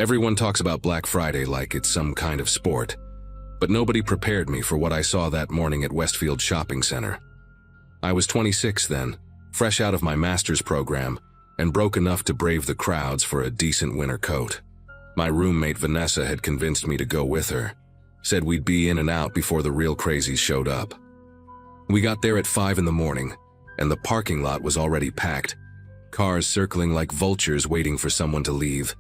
Everyone talks about Black Friday like it's some kind of sport, but nobody prepared me for what I saw that morning at Westfield Shopping Center. I was 26 then, fresh out of my master's program, and broke enough to brave the crowds for a decent winter coat. My roommate Vanessa had convinced me to go with her, said we'd be in and out before the real crazies showed up. We got there at 5 in the morning, and the parking lot was already packed, cars circling like vultures waiting for someone to leave.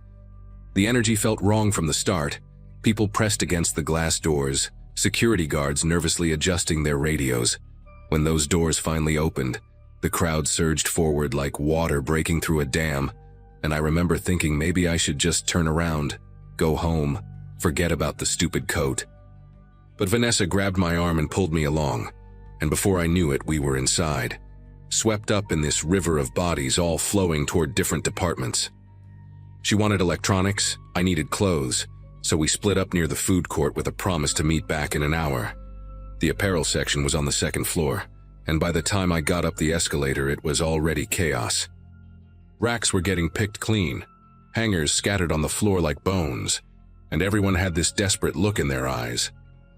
The energy felt wrong from the start, people pressed against the glass doors, security guards nervously adjusting their radios. When those doors finally opened, the crowd surged forward like water breaking through a dam, and I remember thinking maybe I should just turn around, go home, forget about the stupid coat. But Vanessa grabbed my arm and pulled me along, and before I knew it, we were inside, swept up in this river of bodies all flowing toward different departments. She wanted electronics, I needed clothes, so we split up near the food court with a promise to meet back in an hour. The apparel section was on the second floor, and by the time I got up the escalator, it was already chaos. Racks were getting picked clean, hangers scattered on the floor like bones, and everyone had this desperate look in their eyes.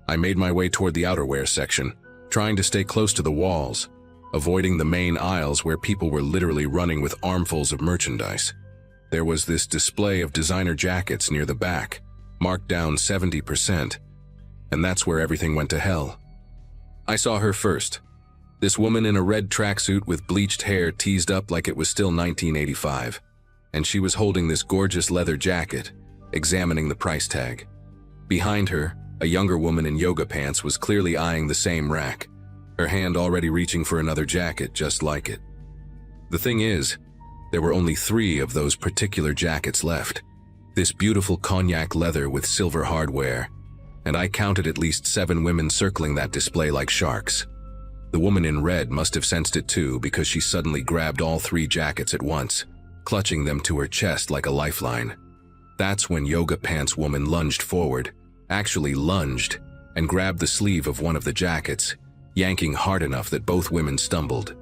I made my way toward the outerwear section, trying to stay close to the walls, avoiding the main aisles where people were literally running with armfuls of merchandise. There was this display of designer jackets near the back, marked down 70%, and that's where everything went to hell. I saw her first. This woman in a red tracksuit with bleached hair teased up like it was still 1985, and she was holding this gorgeous leather jacket, examining the price tag. Behind her, a younger woman in yoga pants was clearly eyeing the same rack, her hand already reaching for another jacket just like it. The thing is, there were only 3 of those particular jackets left. This beautiful cognac leather with silver hardware, and I counted at least 7 women circling that display like sharks. The woman in red must have sensed it too, because she suddenly grabbed all 3 jackets at once, clutching them to her chest like a lifeline. That's when yoga pants woman lunged forward, actually lunged, and grabbed the sleeve of one of the jackets, yanking hard enough that both women stumbled.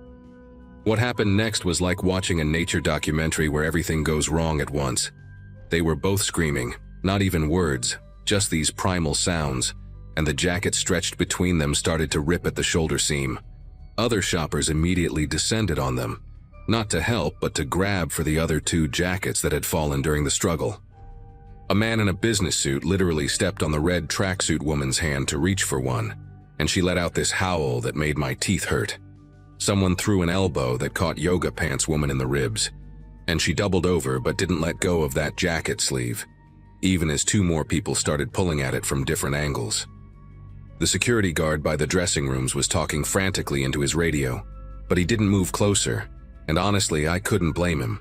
What happened next was like watching a nature documentary where everything goes wrong at once. They were both screaming, not even words, just these primal sounds, and the jacket stretched between them started to rip at the shoulder seam. Other shoppers immediately descended on them, not to help but to grab for the other 2 jackets that had fallen during the struggle. A man in a business suit literally stepped on the red tracksuit woman's hand to reach for one, and she let out this howl that made my teeth hurt. Someone threw an elbow that caught yoga pants woman in the ribs, and she doubled over but didn't let go of that jacket sleeve, even as 2 more people started pulling at it from different angles. The security guard by the dressing rooms was talking frantically into his radio, but he didn't move closer, and honestly, I couldn't blame him.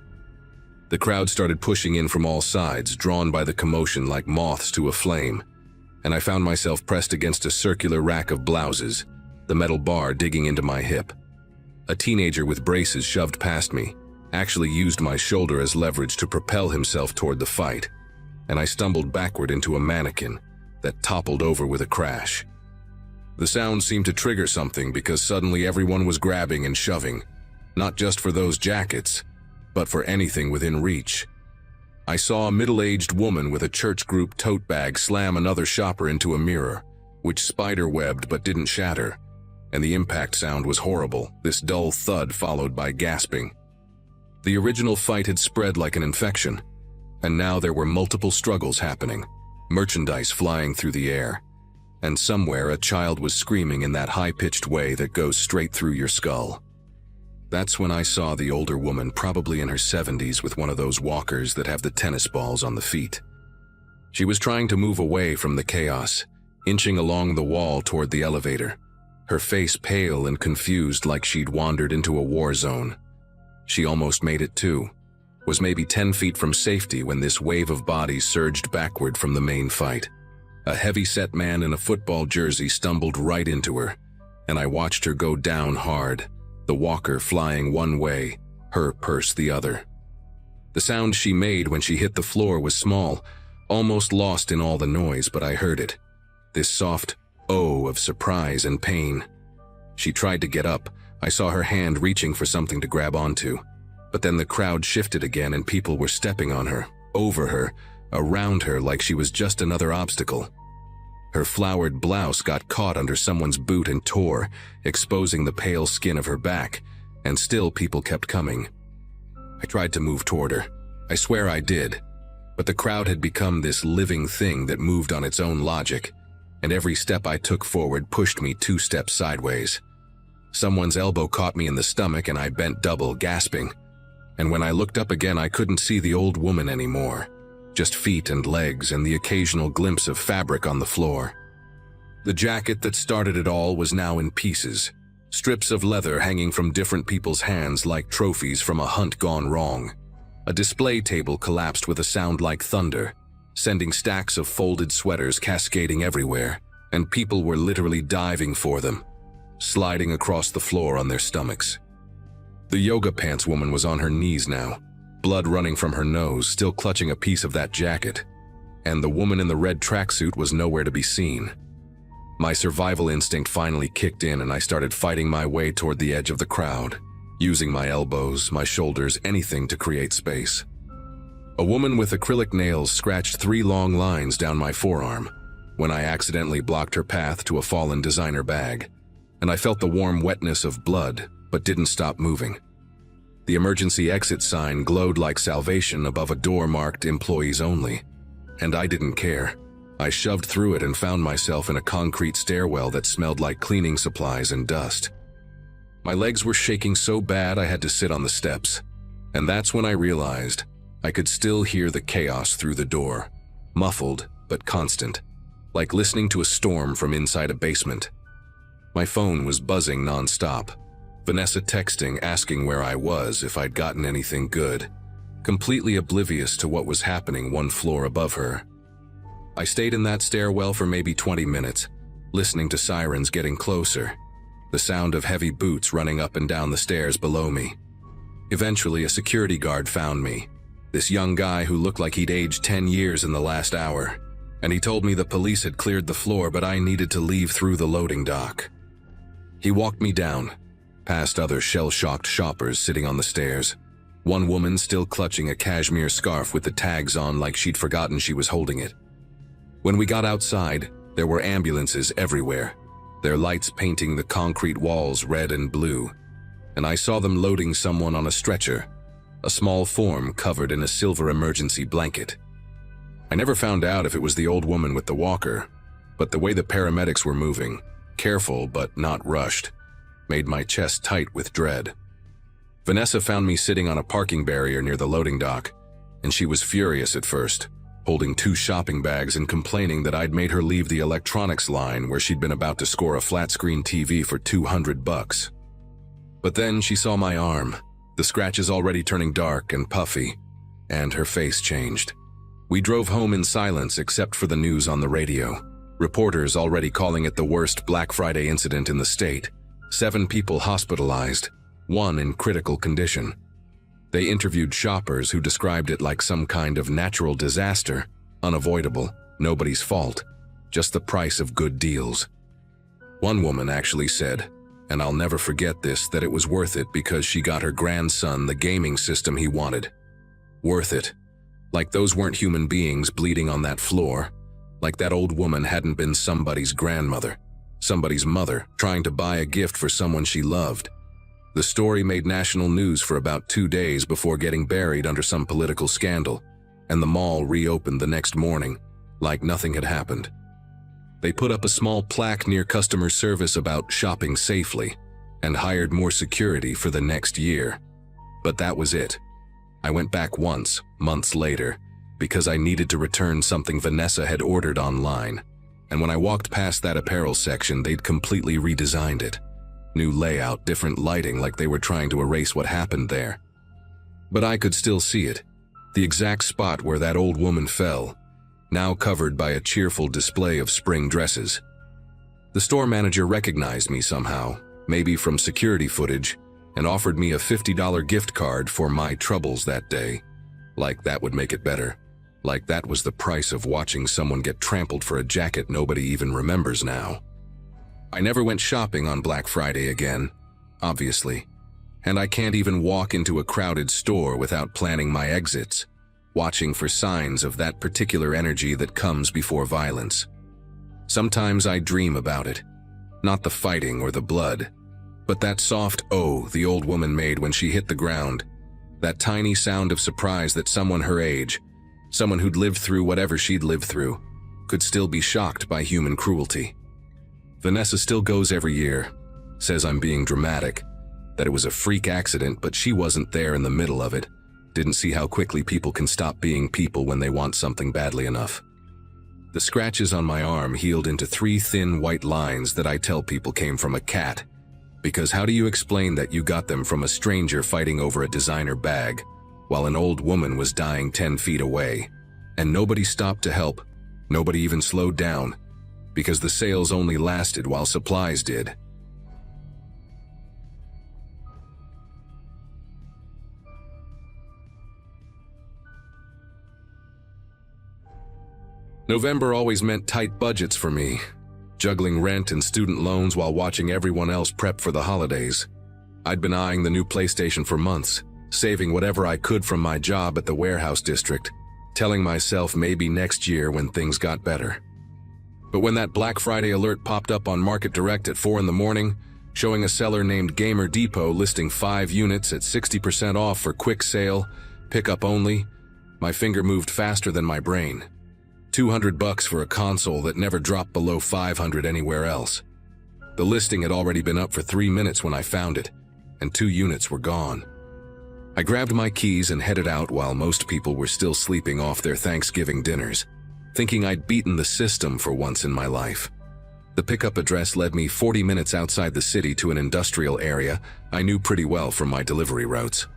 The crowd started pushing in from all sides, drawn by the commotion like moths to a flame, and I found myself pressed against a circular rack of blouses, the metal bar digging into my hip. A teenager with braces shoved past me, actually used my shoulder as leverage to propel himself toward the fight, and I stumbled backward into a mannequin that toppled over with a crash. The sound seemed to trigger something because suddenly everyone was grabbing and shoving, not just for those jackets, but for anything within reach. I saw a middle-aged woman with a church group tote bag slam another shopper into a mirror, which spider-webbed but didn't shatter, and the impact sound was horrible, this dull thud followed by gasping. The original fight had spread like an infection, and now there were multiple struggles happening, merchandise flying through the air, and somewhere a child was screaming in that high-pitched way that goes straight through your skull. That's when I saw the older woman, probably in her 70s, with one of those walkers that have the tennis balls on the feet. She was trying to move away from the chaos, inching along the wall toward the elevator, her face pale and confused like she'd wandered into a war zone. She almost made it too, was maybe 10 feet from safety when this wave of bodies surged backward from the main fight. A heavy-set man in a football jersey stumbled right into her, and I watched her go down hard, the walker flying one way, her purse the other. The sound she made when she hit the floor was small, almost lost in all the noise, but I heard it. This soft oh of surprise and pain. She tried to get up. I saw her hand reaching for something to grab onto. But then the crowd shifted again and people were stepping on her, over her, around her like she was just another obstacle. Her flowered blouse got caught under someone's boot and tore, exposing the pale skin of her back, and still people kept coming. I tried to move toward her. I swear I did. But the crowd had become this living thing that moved on its own logic, and every step I took forward pushed me 2 steps sideways. Someone's elbow caught me in the stomach and I bent double, gasping. And when I looked up again, I couldn't see the old woman anymore. Just feet and legs and the occasional glimpse of fabric on the floor. The jacket that started it all was now in pieces, strips of leather hanging from different people's hands like trophies from a hunt gone wrong. A display table collapsed with a sound like thunder, sending stacks of folded sweaters cascading everywhere, and people were literally diving for them, sliding across the floor on their stomachs. The yoga pants woman was on her knees now, blood running from her nose, still clutching a piece of that jacket, and the woman in the red tracksuit was nowhere to be seen. My survival instinct finally kicked in and I started fighting my way toward the edge of the crowd, using my elbows, my shoulders, anything to create space. A woman with acrylic nails scratched 3 long lines down my forearm when I accidentally blocked her path to a fallen designer bag, and I felt the warm wetness of blood, but didn't stop moving. The emergency exit sign glowed like salvation above a door marked "Employees Only," and I didn't care. I shoved through it and found myself in a concrete stairwell that smelled like cleaning supplies and dust. My legs were shaking so bad I had to sit on the steps, and that's when I realized I could still hear the chaos through the door, muffled but constant, like listening to a storm from inside a basement. My phone was buzzing nonstop. Vanessa texting, asking where I was, if I'd gotten anything good, completely oblivious to what was happening 1 floor above her. I stayed in that stairwell for maybe 20 minutes, listening to sirens getting closer, the sound of heavy boots running up and down the stairs below me. Eventually, a security guard found me, this young guy who looked like he'd aged 10 years in the last hour, and he told me the police had cleared the floor but I needed to leave through the loading dock. He walked me down, past other shell-shocked shoppers sitting on the stairs, one woman still clutching a cashmere scarf with the tags on like she'd forgotten she was holding it. When we got outside, there were ambulances everywhere, their lights painting the concrete walls red and blue, and I saw them loading someone on a stretcher, a small form covered in a silver emergency blanket. I never found out if it was the old woman with the walker, but the way the paramedics were moving, careful but not rushed, made my chest tight with dread. Vanessa found me sitting on a parking barrier near the loading dock, and she was furious at first, holding 2 shopping bags and complaining that I'd made her leave the electronics line where she'd been about to score a flat-screen TV for $200. But then she saw my arm, the scratches already turning dark and puffy, and her face changed. We drove home in silence except for the news on the radio, reporters already calling it the worst Black Friday incident in the state. 7 people hospitalized, 1 in critical condition. They interviewed shoppers who described it like some kind of natural disaster, unavoidable, nobody's fault, just the price of good deals. One woman actually said, and I'll never forget this, that it was worth it because she got her grandson the gaming system he wanted. Worth it. Like those weren't human beings bleeding on that floor, like that old woman hadn't been somebody's grandmother, somebody's mother, trying to buy a gift for someone she loved. The story made national news for about 2 days before getting buried under some political scandal, and the mall reopened the next morning, like nothing had happened. They put up a small plaque near customer service about shopping safely, and hired more security for the next year. But that was it. I went back once, months later, because I needed to return something Vanessa had ordered online. And when I walked past that apparel section, they'd completely redesigned it. New layout, different lighting, like they were trying to erase what happened there. But I could still see it, the exact spot where that old woman fell, now covered by a cheerful display of spring dresses. The store manager recognized me somehow, maybe from security footage, and offered me a $50 gift card for my troubles that day. Like that would make it better. Like that was the price of watching someone get trampled for a jacket nobody even remembers now. I never went shopping on Black Friday again, obviously, and I can't even walk into a crowded store without planning my exits. watching for signs of that particular energy that comes before violence. Sometimes I dream about it, not the fighting or the blood, but that soft "oh" the old woman made when she hit the ground, that tiny sound of surprise that someone her age, someone who'd lived through whatever she'd lived through, could still be shocked by human cruelty. Vanessa still goes every year, says I'm being dramatic, that it was a freak accident, but she wasn't there in the middle of it, didn't see how quickly people can stop being people when they want something badly enough. The scratches on my arm healed into 3 thin white lines that I tell people came from a cat, because how do you explain that you got them from a stranger fighting over a designer bag, while an old woman was dying 10 feet away, and nobody stopped to help, nobody even slowed down, because the sales only lasted while supplies did. November always meant tight budgets for me, juggling rent and student loans while watching everyone else prep for the holidays. I'd been eyeing the new PlayStation for months, saving whatever I could from my job at the warehouse district, telling myself maybe next year when things got better. But when that Black Friday alert popped up on Market Direct at 4 in the morning, showing a seller named Gamer Depot listing 5 units at 60% off for quick sale, pickup only, my finger moved faster than my brain. $200 for a console that never dropped below $500 anywhere else. The listing had already been up for 3 minutes when I found it, and 2 units were gone. I grabbed my keys and headed out while most people were still sleeping off their Thanksgiving dinners, thinking I'd beaten the system for once in my life. The pickup address led me 40 minutes outside the city to an industrial area I knew pretty well from my delivery routes.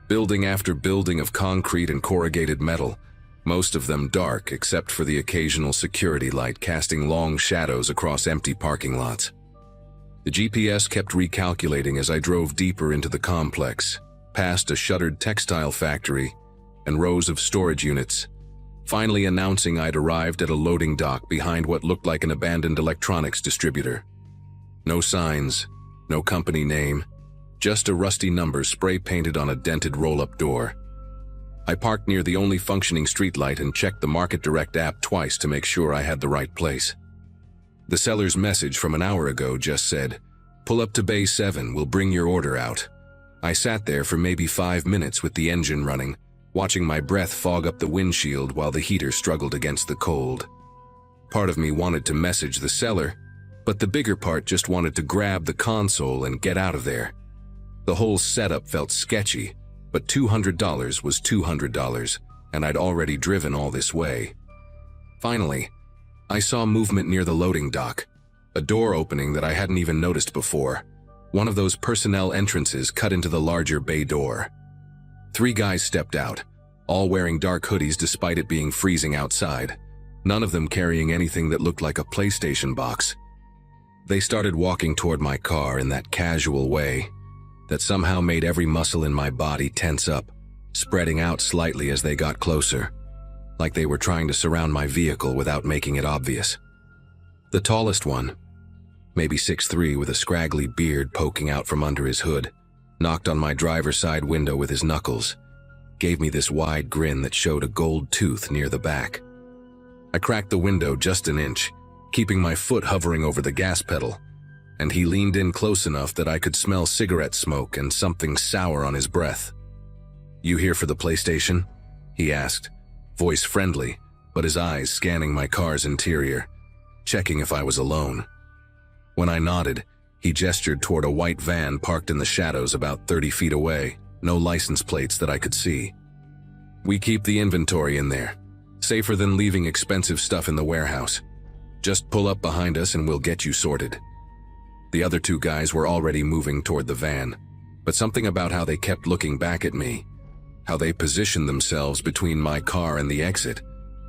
Building after building of concrete and corrugated metal, most of them dark except for the occasional security light casting long shadows across empty parking lots. The GPS kept recalculating as I drove deeper into the complex, past a shuttered textile factory and rows of storage units, finally announcing I'd arrived at a loading dock behind what looked like an abandoned electronics distributor. No signs, no company name, just a rusty number spray-painted on a dented roll-up door. I parked near the only functioning streetlight and checked the Market Direct app twice to make sure I had the right place. The seller's message from an hour ago just said, "Pull up to Bay 7, we'll bring your order out." I sat there for maybe 5 minutes with the engine running, watching my breath fog up the windshield while the heater struggled against the cold. Part of me wanted to message the seller, but the bigger part just wanted to grab the console and get out of there. The whole setup felt sketchy, but $200 was $200, and I'd already driven all this way. Finally, I saw movement near the loading dock, a door opening that I hadn't even noticed before, one of those personnel entrances cut into the larger bay door. 3 guys stepped out, all wearing dark hoodies despite it being freezing outside, none of them carrying anything that looked like a PlayStation box. They started walking toward my car in that casual way that somehow made every muscle in my body tense up, spreading out slightly as they got closer, like they were trying to surround my vehicle without making it obvious. The tallest one, maybe 6'3" with a scraggly beard poking out from under his hood, knocked on my driver's side window with his knuckles, gave me this wide grin that showed a gold tooth near the back. I cracked the window just an inch, keeping my foot hovering over the gas pedal, and he leaned in close enough that I could smell cigarette smoke and something sour on his breath. "You here for the PlayStation?" he asked, voice friendly, but his eyes scanning my car's interior, checking if I was alone. When I nodded, he gestured toward a white van parked in the shadows about 30 feet away, no license plates that I could see. "We keep the inventory in there, safer than leaving expensive stuff in the warehouse. Just pull up behind us and we'll get you sorted." The other 2 guys were already moving toward the van, but something about how they kept looking back at me, how they positioned themselves between my car and the exit,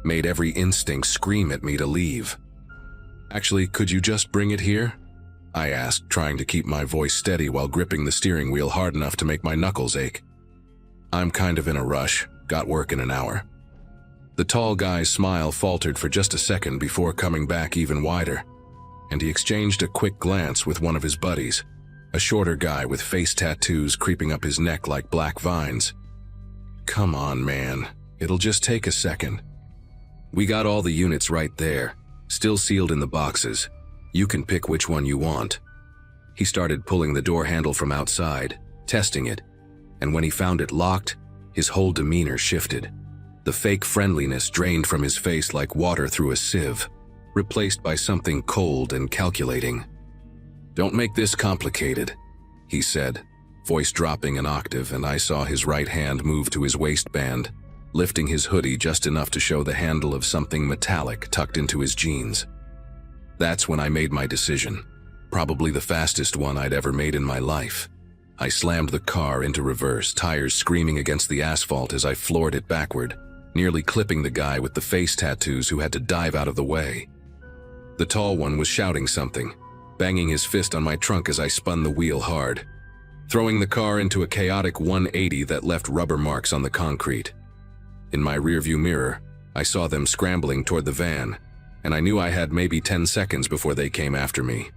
made every instinct scream at me to leave. "Actually, could you just bring it here?" I asked, trying to keep my voice steady while gripping the steering wheel hard enough to make my knuckles ache. "I'm kind of in a rush, got work in an hour." The tall guy's smile faltered for just a second before coming back even wider, and he exchanged a quick glance with one of his buddies, a shorter guy with face tattoos creeping up his neck like black vines. "Come on, man," It'll just take a second. We got all the units right there, still sealed in the boxes. You can pick which one you want. He started pulling the door handle from outside, testing it, and when he found it locked, his whole demeanor shifted. The fake friendliness drained from his face like water through a sieve, replaced by something cold and calculating. "Don't make this complicated," he said, voice dropping an octave, and I saw his right hand move to his waistband, lifting his hoodie just enough to show the handle of something metallic tucked into his jeans. That's when I made my decision, probably the fastest one I'd ever made in my life. I slammed the car into reverse, tires screaming against the asphalt as I floored it backward, nearly clipping the guy with the face tattoos who had to dive out of the way. The tall one was shouting something, banging his fist on my trunk as I spun the wheel hard, throwing the car into a chaotic 180 that left rubber marks on the concrete. In my rearview mirror, I saw them scrambling toward the van, and I knew I had maybe 10 seconds before they came after me.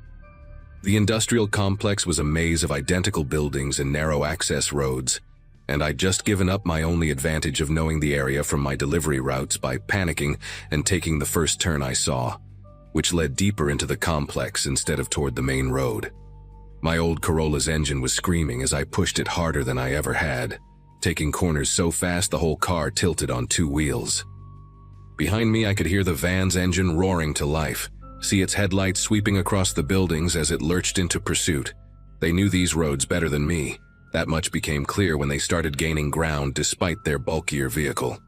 The industrial complex was a maze of identical buildings and narrow access roads, and I'd just given up my only advantage of knowing the area from my delivery routes by panicking and taking the first turn I saw, which led deeper into the complex instead of toward the main road. My old Corolla's engine was screaming as I pushed it harder than I ever had, taking corners so fast the whole car tilted on two wheels. Behind me, I could hear the van's engine roaring to life, see its headlights sweeping across the buildings as it lurched into pursuit. They knew these roads better than me. That much became clear when they started gaining ground despite their bulkier vehicle.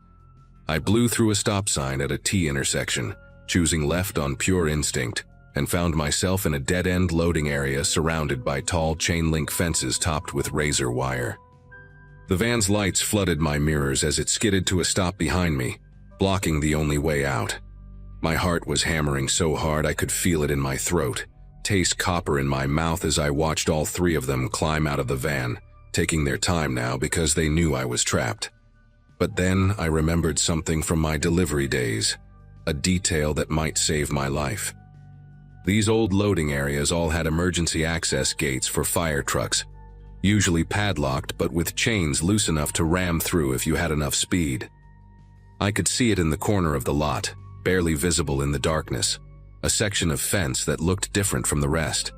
I blew through a stop sign at a T intersection, choosing left on pure instinct, and found myself in a dead-end loading area surrounded by tall chain-link fences topped with razor wire. The van's lights flooded my mirrors as it skidded to a stop behind me, blocking the only way out. My heart was hammering so hard I could feel it in my throat, taste copper in my mouth as I watched all three of them climb out of the van, taking their time now because they knew I was trapped. But then I remembered something from my delivery days, a detail that might save my life. These old loading areas all had emergency access gates for fire trucks, usually padlocked but with chains loose enough to ram through if you had enough speed. I could see it in the corner of the lot, barely visible in the darkness, a section of fence that looked different from the rest.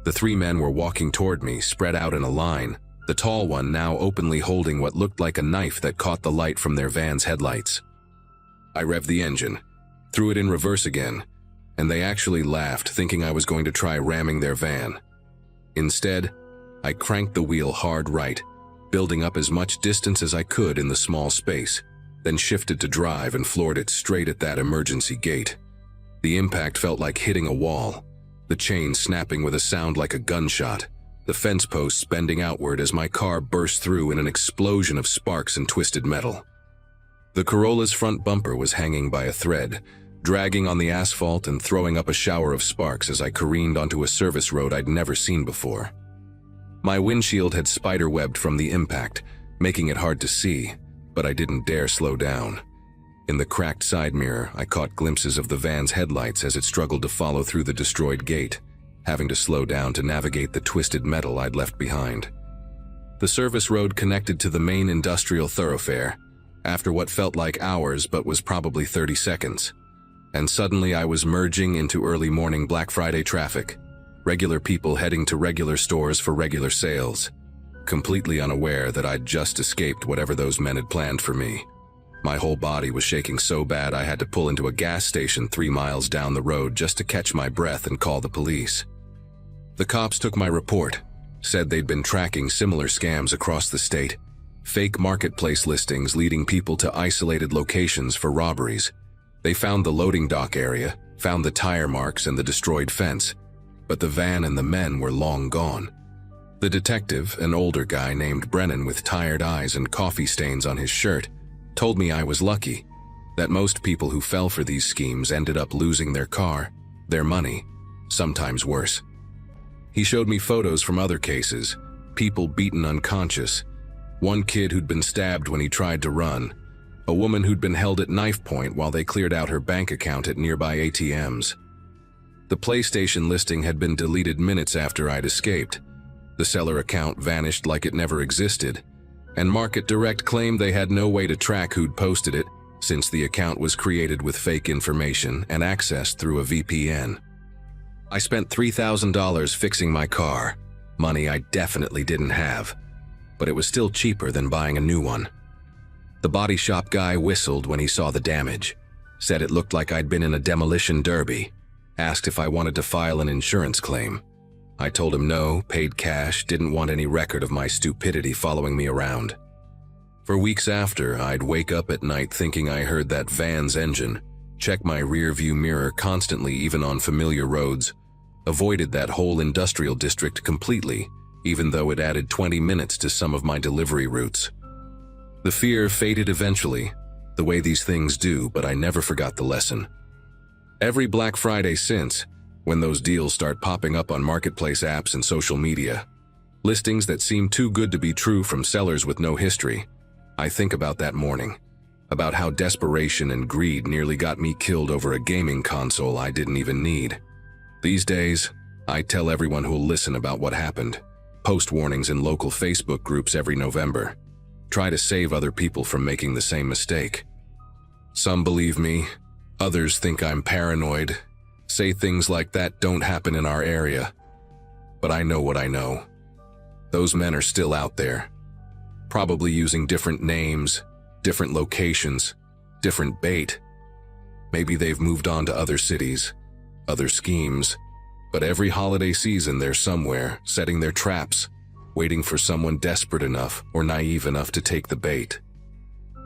The three men were walking toward me, spread out in a line, the tall one now openly holding what looked like a knife that caught the light from their van's headlights. I revved the engine, threw it in reverse again, and they actually laughed, thinking I was going to try ramming their van. Instead, I cranked the wheel hard right, building up as much distance as I could in the small space, then shifted to drive and floored it straight at that emergency gate. The impact felt like hitting a wall, the chain snapping with a sound like a gunshot, the fence posts bending outward as my car burst through in an explosion of sparks and twisted metal. The Corolla's front bumper was hanging by a thread, dragging on the asphalt and throwing up a shower of sparks as I careened onto a service road I'd never seen before. My windshield had spiderwebbed from the impact, making it hard to see, but I didn't dare slow down. In the cracked side mirror, I caught glimpses of the van's headlights as it struggled to follow through the destroyed gate, having to slow down to navigate the twisted metal I'd left behind. The service road connected to the main industrial thoroughfare, after what felt like hours but was probably 30 seconds. And suddenly I was merging into early morning Black Friday traffic, regular people heading to regular stores for regular sales, completely unaware that I'd just escaped whatever those men had planned for me. My whole body was shaking so bad I had to pull into a gas station 3 miles down the road just to catch my breath and call the police. The cops took my report, said they'd been tracking similar scams across the state, fake marketplace listings leading people to isolated locations for robberies. They found the loading dock area, found the tire marks and the destroyed fence, but the van and the men were long gone. The detective, an older guy named Brennan with tired eyes and coffee stains on his shirt, told me I was lucky, that most people who fell for these schemes ended up losing their car, their money, sometimes worse. He showed me photos from other cases, people beaten unconscious, one kid who'd been stabbed when he tried to run, a woman who'd been held at knife point while they cleared out her bank account at nearby ATMs. The PlayStation listing had been deleted minutes after I'd escaped. The seller account vanished like it never existed, and Market Direct claimed they had no way to track who'd posted it since the account was created with fake information and accessed through a VPN. I spent $3,000 fixing my car, money I definitely didn't have, but it was still cheaper than buying a new one. The body shop guy whistled when he saw the damage, said it looked like I'd been in a demolition derby, asked if I wanted to file an insurance claim. I told him no, paid cash, didn't want any record of my stupidity following me around. For weeks after, I'd wake up at night thinking I heard that van's engine, check my rear-view mirror constantly even on familiar roads, avoided that whole industrial district completely, even though it added 20 minutes to some of my delivery routes. The fear faded eventually, the way these things do, but I never forgot the lesson. Every Black Friday since, when those deals start popping up on marketplace apps and social media, listings that seem too good to be true from sellers with no history, I think about that morning, about how desperation and greed nearly got me killed over a gaming console I didn't even need. These days, I tell everyone who'll listen about what happened, post warnings in local Facebook groups every November, try to save other people from making the same mistake. Some believe me, others think I'm paranoid, say things like that don't happen in our area. But I know what I know. Those men are still out there, probably using different names, different locations, different bait. Maybe they've moved on to other cities, other schemes, but every holiday season they're somewhere, setting their traps, waiting for someone desperate enough or naive enough to take the bait.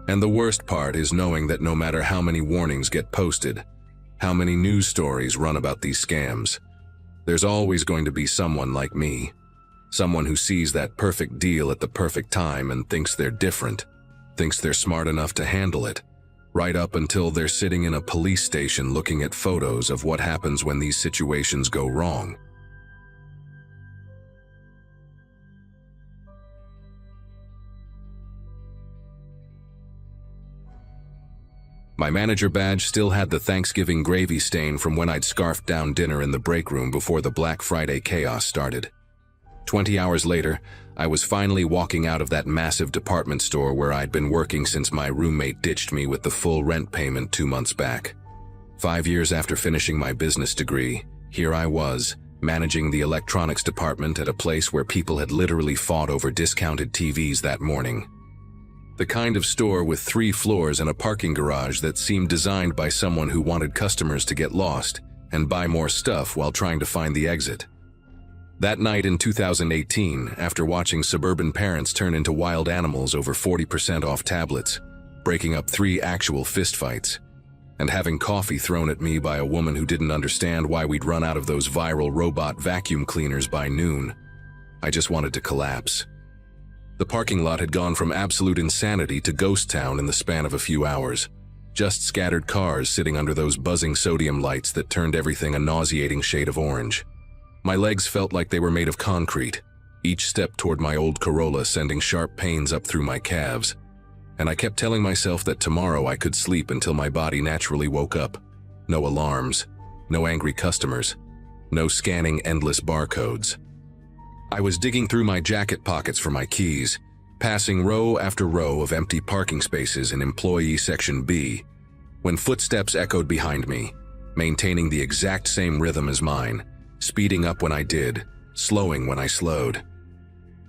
And the worst part is knowing that no matter how many warnings get posted, how many news stories run about these scams, there's always going to be someone like me, someone who sees that perfect deal at the perfect time and thinks they're different, thinks they're smart enough to handle it, right up until they're sitting in a police station looking at photos of what happens when these situations go wrong. My manager badge still had the Thanksgiving gravy stain from when I'd scarfed down dinner in the break room before the Black Friday chaos started. 20 hours later, I was finally walking out of that massive department store where I'd been working since my roommate ditched me with the full rent payment 2 months back. 5 years after finishing my business degree, here I was, managing the electronics department at a place where people had literally fought over discounted TVs that morning. The kind of store with 3 floors and a parking garage that seemed designed by someone who wanted customers to get lost and buy more stuff while trying to find the exit. That night in 2018, after watching suburban parents turn into wild animals over 40% off tablets, breaking up 3 actual fistfights, and having coffee thrown at me by a woman who didn't understand why we'd run out of those viral robot vacuum cleaners by noon, I just wanted to collapse. The parking lot had gone from absolute insanity to ghost town in the span of a few hours. Just scattered cars sitting under those buzzing sodium lights that turned everything a nauseating shade of orange. My legs felt like they were made of concrete, each step toward my old Corolla sending sharp pains up through my calves. And I kept telling myself that tomorrow I could sleep until my body naturally woke up. No alarms, no angry customers, no scanning endless barcodes. I was digging through my jacket pockets for my keys, passing row after row of empty parking spaces in Employee Section B, when footsteps echoed behind me, maintaining the exact same rhythm as mine, speeding up when I did, slowing when I slowed.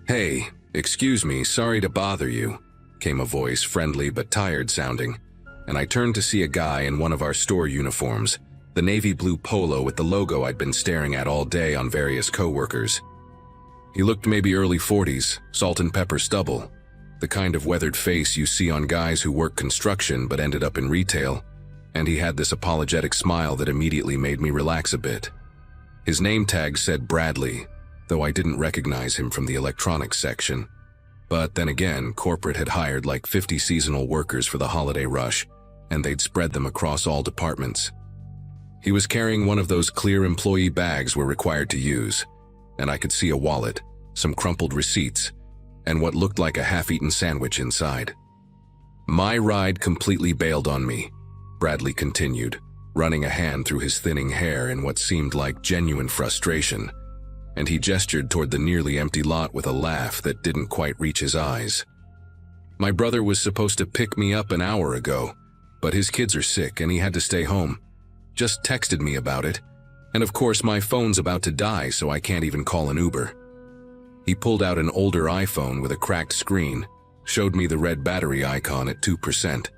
"Hey, excuse me, sorry to bother you," came a voice, friendly but tired sounding, and I turned to see a guy in one of our store uniforms, the navy blue polo with the logo I'd been staring at all day on various coworkers. He looked maybe early 40s, salt and pepper stubble, the kind of weathered face you see on guys who work construction but ended up in retail, and he had this apologetic smile that immediately made me relax a bit. His name tag said Bradley, though I didn't recognize him from the electronics section. But then again, corporate had hired like 50 seasonal workers for the holiday rush, and they'd spread them across all departments. He was carrying one of those clear employee bags we're required to use, and I could see a wallet, some crumpled receipts, and what looked like a half-eaten sandwich inside. "My ride completely bailed on me," Bradley continued, running a hand through his thinning hair in what seemed like genuine frustration, and he gestured toward the nearly empty lot with a laugh that didn't quite reach his eyes. My brother was supposed to pick me up an hour ago, but his kids are sick and he had to stay home. Just texted me about it, and of course my phone's about to die, so I can't even call an Uber. He pulled out an older iPhone with a cracked screen, showed me the red battery icon at 2%,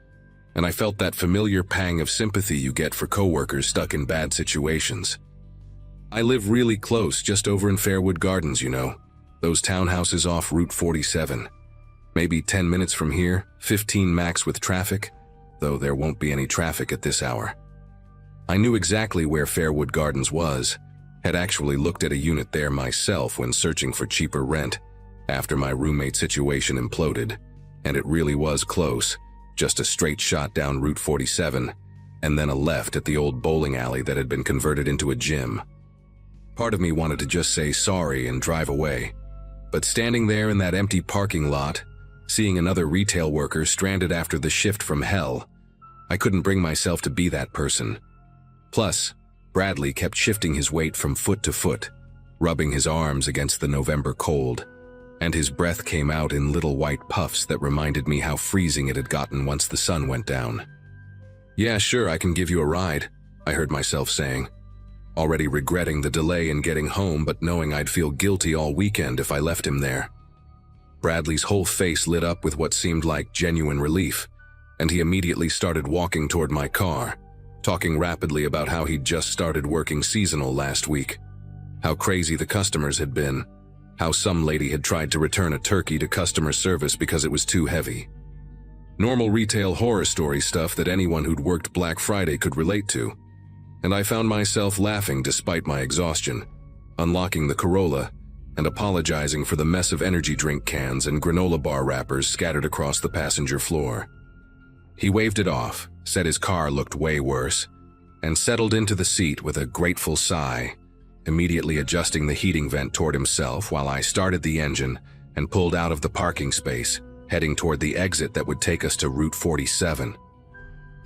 and I felt that familiar pang of sympathy you get for coworkers stuck in bad situations. I live really close, just over in Fairwood Gardens, you know, those townhouses off Route 47. Maybe 10 minutes from here, 15 max with traffic, though there won't be any traffic at this hour. I knew exactly where Fairwood Gardens was, had actually looked at a unit there myself when searching for cheaper rent after my roommate situation imploded, and it really was close, just a straight shot down Route 47, and then a left at the old bowling alley that had been converted into a gym. Part of me wanted to just say sorry and drive away, but standing there in that empty parking lot, seeing another retail worker stranded after the shift from hell, I couldn't bring myself to be that person. Plus, Bradley kept shifting his weight from foot to foot, rubbing his arms against the November cold, and his breath came out in little white puffs that reminded me how freezing it had gotten once the sun went down. "Yeah, sure, I can give you a ride," I heard myself saying, already regretting the delay in getting home but knowing I'd feel guilty all weekend if I left him there. Bradley's whole face lit up with what seemed like genuine relief, and he immediately started walking toward my car, talking rapidly about how he'd just started working seasonal last week, how crazy the customers had been, how some lady had tried to return a turkey to customer service because it was too heavy. Normal retail horror story stuff that anyone who'd worked Black Friday could relate to, and I found myself laughing despite my exhaustion, unlocking the Corolla and apologizing for the mess of energy drink cans and granola bar wrappers scattered across the passenger floor. He waved it off, said his car looked way worse, and settled into the seat with a grateful sigh, immediately adjusting the heating vent toward himself while I started the engine and pulled out of the parking space, heading toward the exit that would take us to Route 47.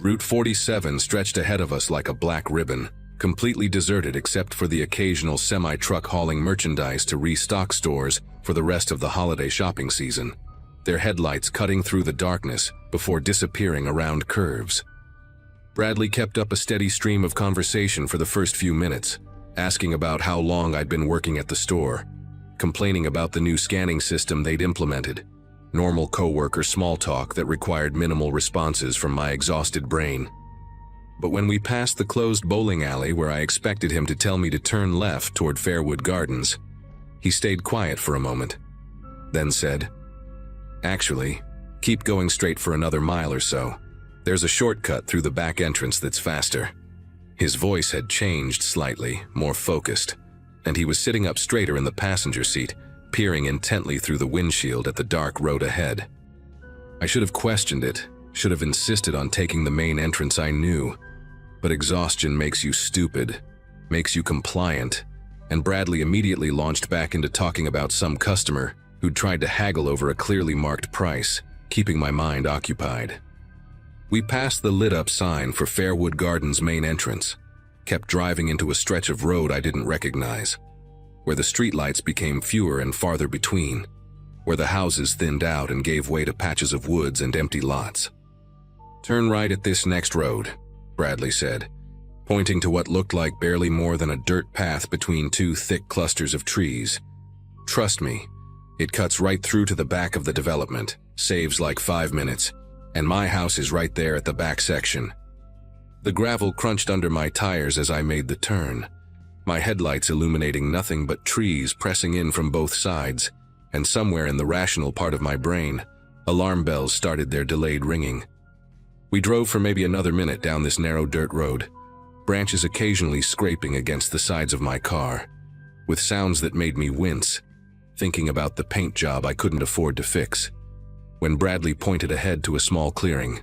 Route 47 stretched ahead of us like a black ribbon, completely deserted except for the occasional semi-truck hauling merchandise to restock stores for the rest of the holiday shopping season, their headlights cutting through the darkness before disappearing around curves. Bradley kept up a steady stream of conversation for the first few minutes, asking about how long I'd been working at the store, complaining about the new scanning system they'd implemented, normal coworker small talk that required minimal responses from my exhausted brain. But when we passed the closed bowling alley where I expected him to tell me to turn left toward Fairwood Gardens, he stayed quiet for a moment, then said, "Actually, keep going straight for another mile or so. There's a shortcut through the back entrance that's faster." His voice had changed slightly, more focused, and he was sitting up straighter in the passenger seat, peering intently through the windshield at the dark road ahead. I should have questioned it, should have insisted on taking the main entrance I knew, but exhaustion makes you stupid, makes you compliant, and Bradley immediately launched back into talking about some customer who'd tried to haggle over a clearly marked price, keeping my mind occupied. We passed the lit-up sign for Fairwood Gardens' main entrance, kept driving into a stretch of road I didn't recognize, where the streetlights became fewer and farther between, where the houses thinned out and gave way to patches of woods and empty lots. "Turn right at this next road," Bradley said, pointing to what looked like barely more than a dirt path between two thick clusters of trees. "Trust me, it cuts right through to the back of the development, saves like 5 minutes, and my house is right there at the back section." The gravel crunched under my tires as I made the turn, my headlights illuminating nothing but trees pressing in from both sides, and somewhere in the rational part of my brain, alarm bells started their delayed ringing. We drove for maybe another minute down this narrow dirt road, branches occasionally scraping against the sides of my car, with sounds that made me wince, thinking about the paint job I couldn't afford to fix, when Bradley pointed ahead to a small clearing.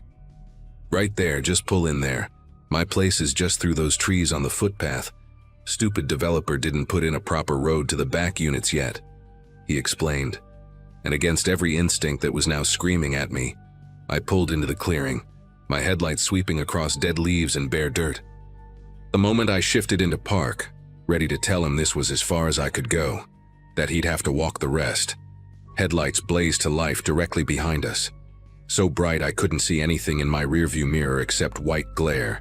"Right there, just pull in there. My place is just through those trees on the footpath. Stupid developer didn't put in a proper road to the back units yet," he explained, and against every instinct that was now screaming at me, I pulled into the clearing, my headlights sweeping across dead leaves and bare dirt. The moment I shifted into park, ready to tell him this was as far as I could go, that he'd have to walk the rest, headlights blazed to life directly behind us, so bright I couldn't see anything in my rearview mirror except white glare,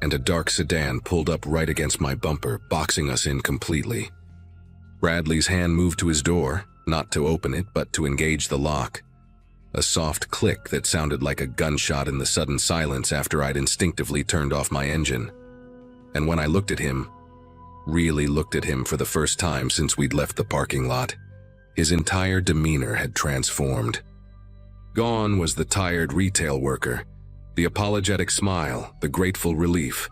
and a dark sedan pulled up right against my bumper, boxing us in completely. Bradley's hand moved to his door, not to open it, but to engage the lock. A soft click that sounded like a gunshot in the sudden silence after I'd instinctively turned off my engine. And when I looked at him, really looked at him for the first time since we'd left the parking lot, his entire demeanor had transformed. Gone was the tired retail worker, the apologetic smile, the grateful relief,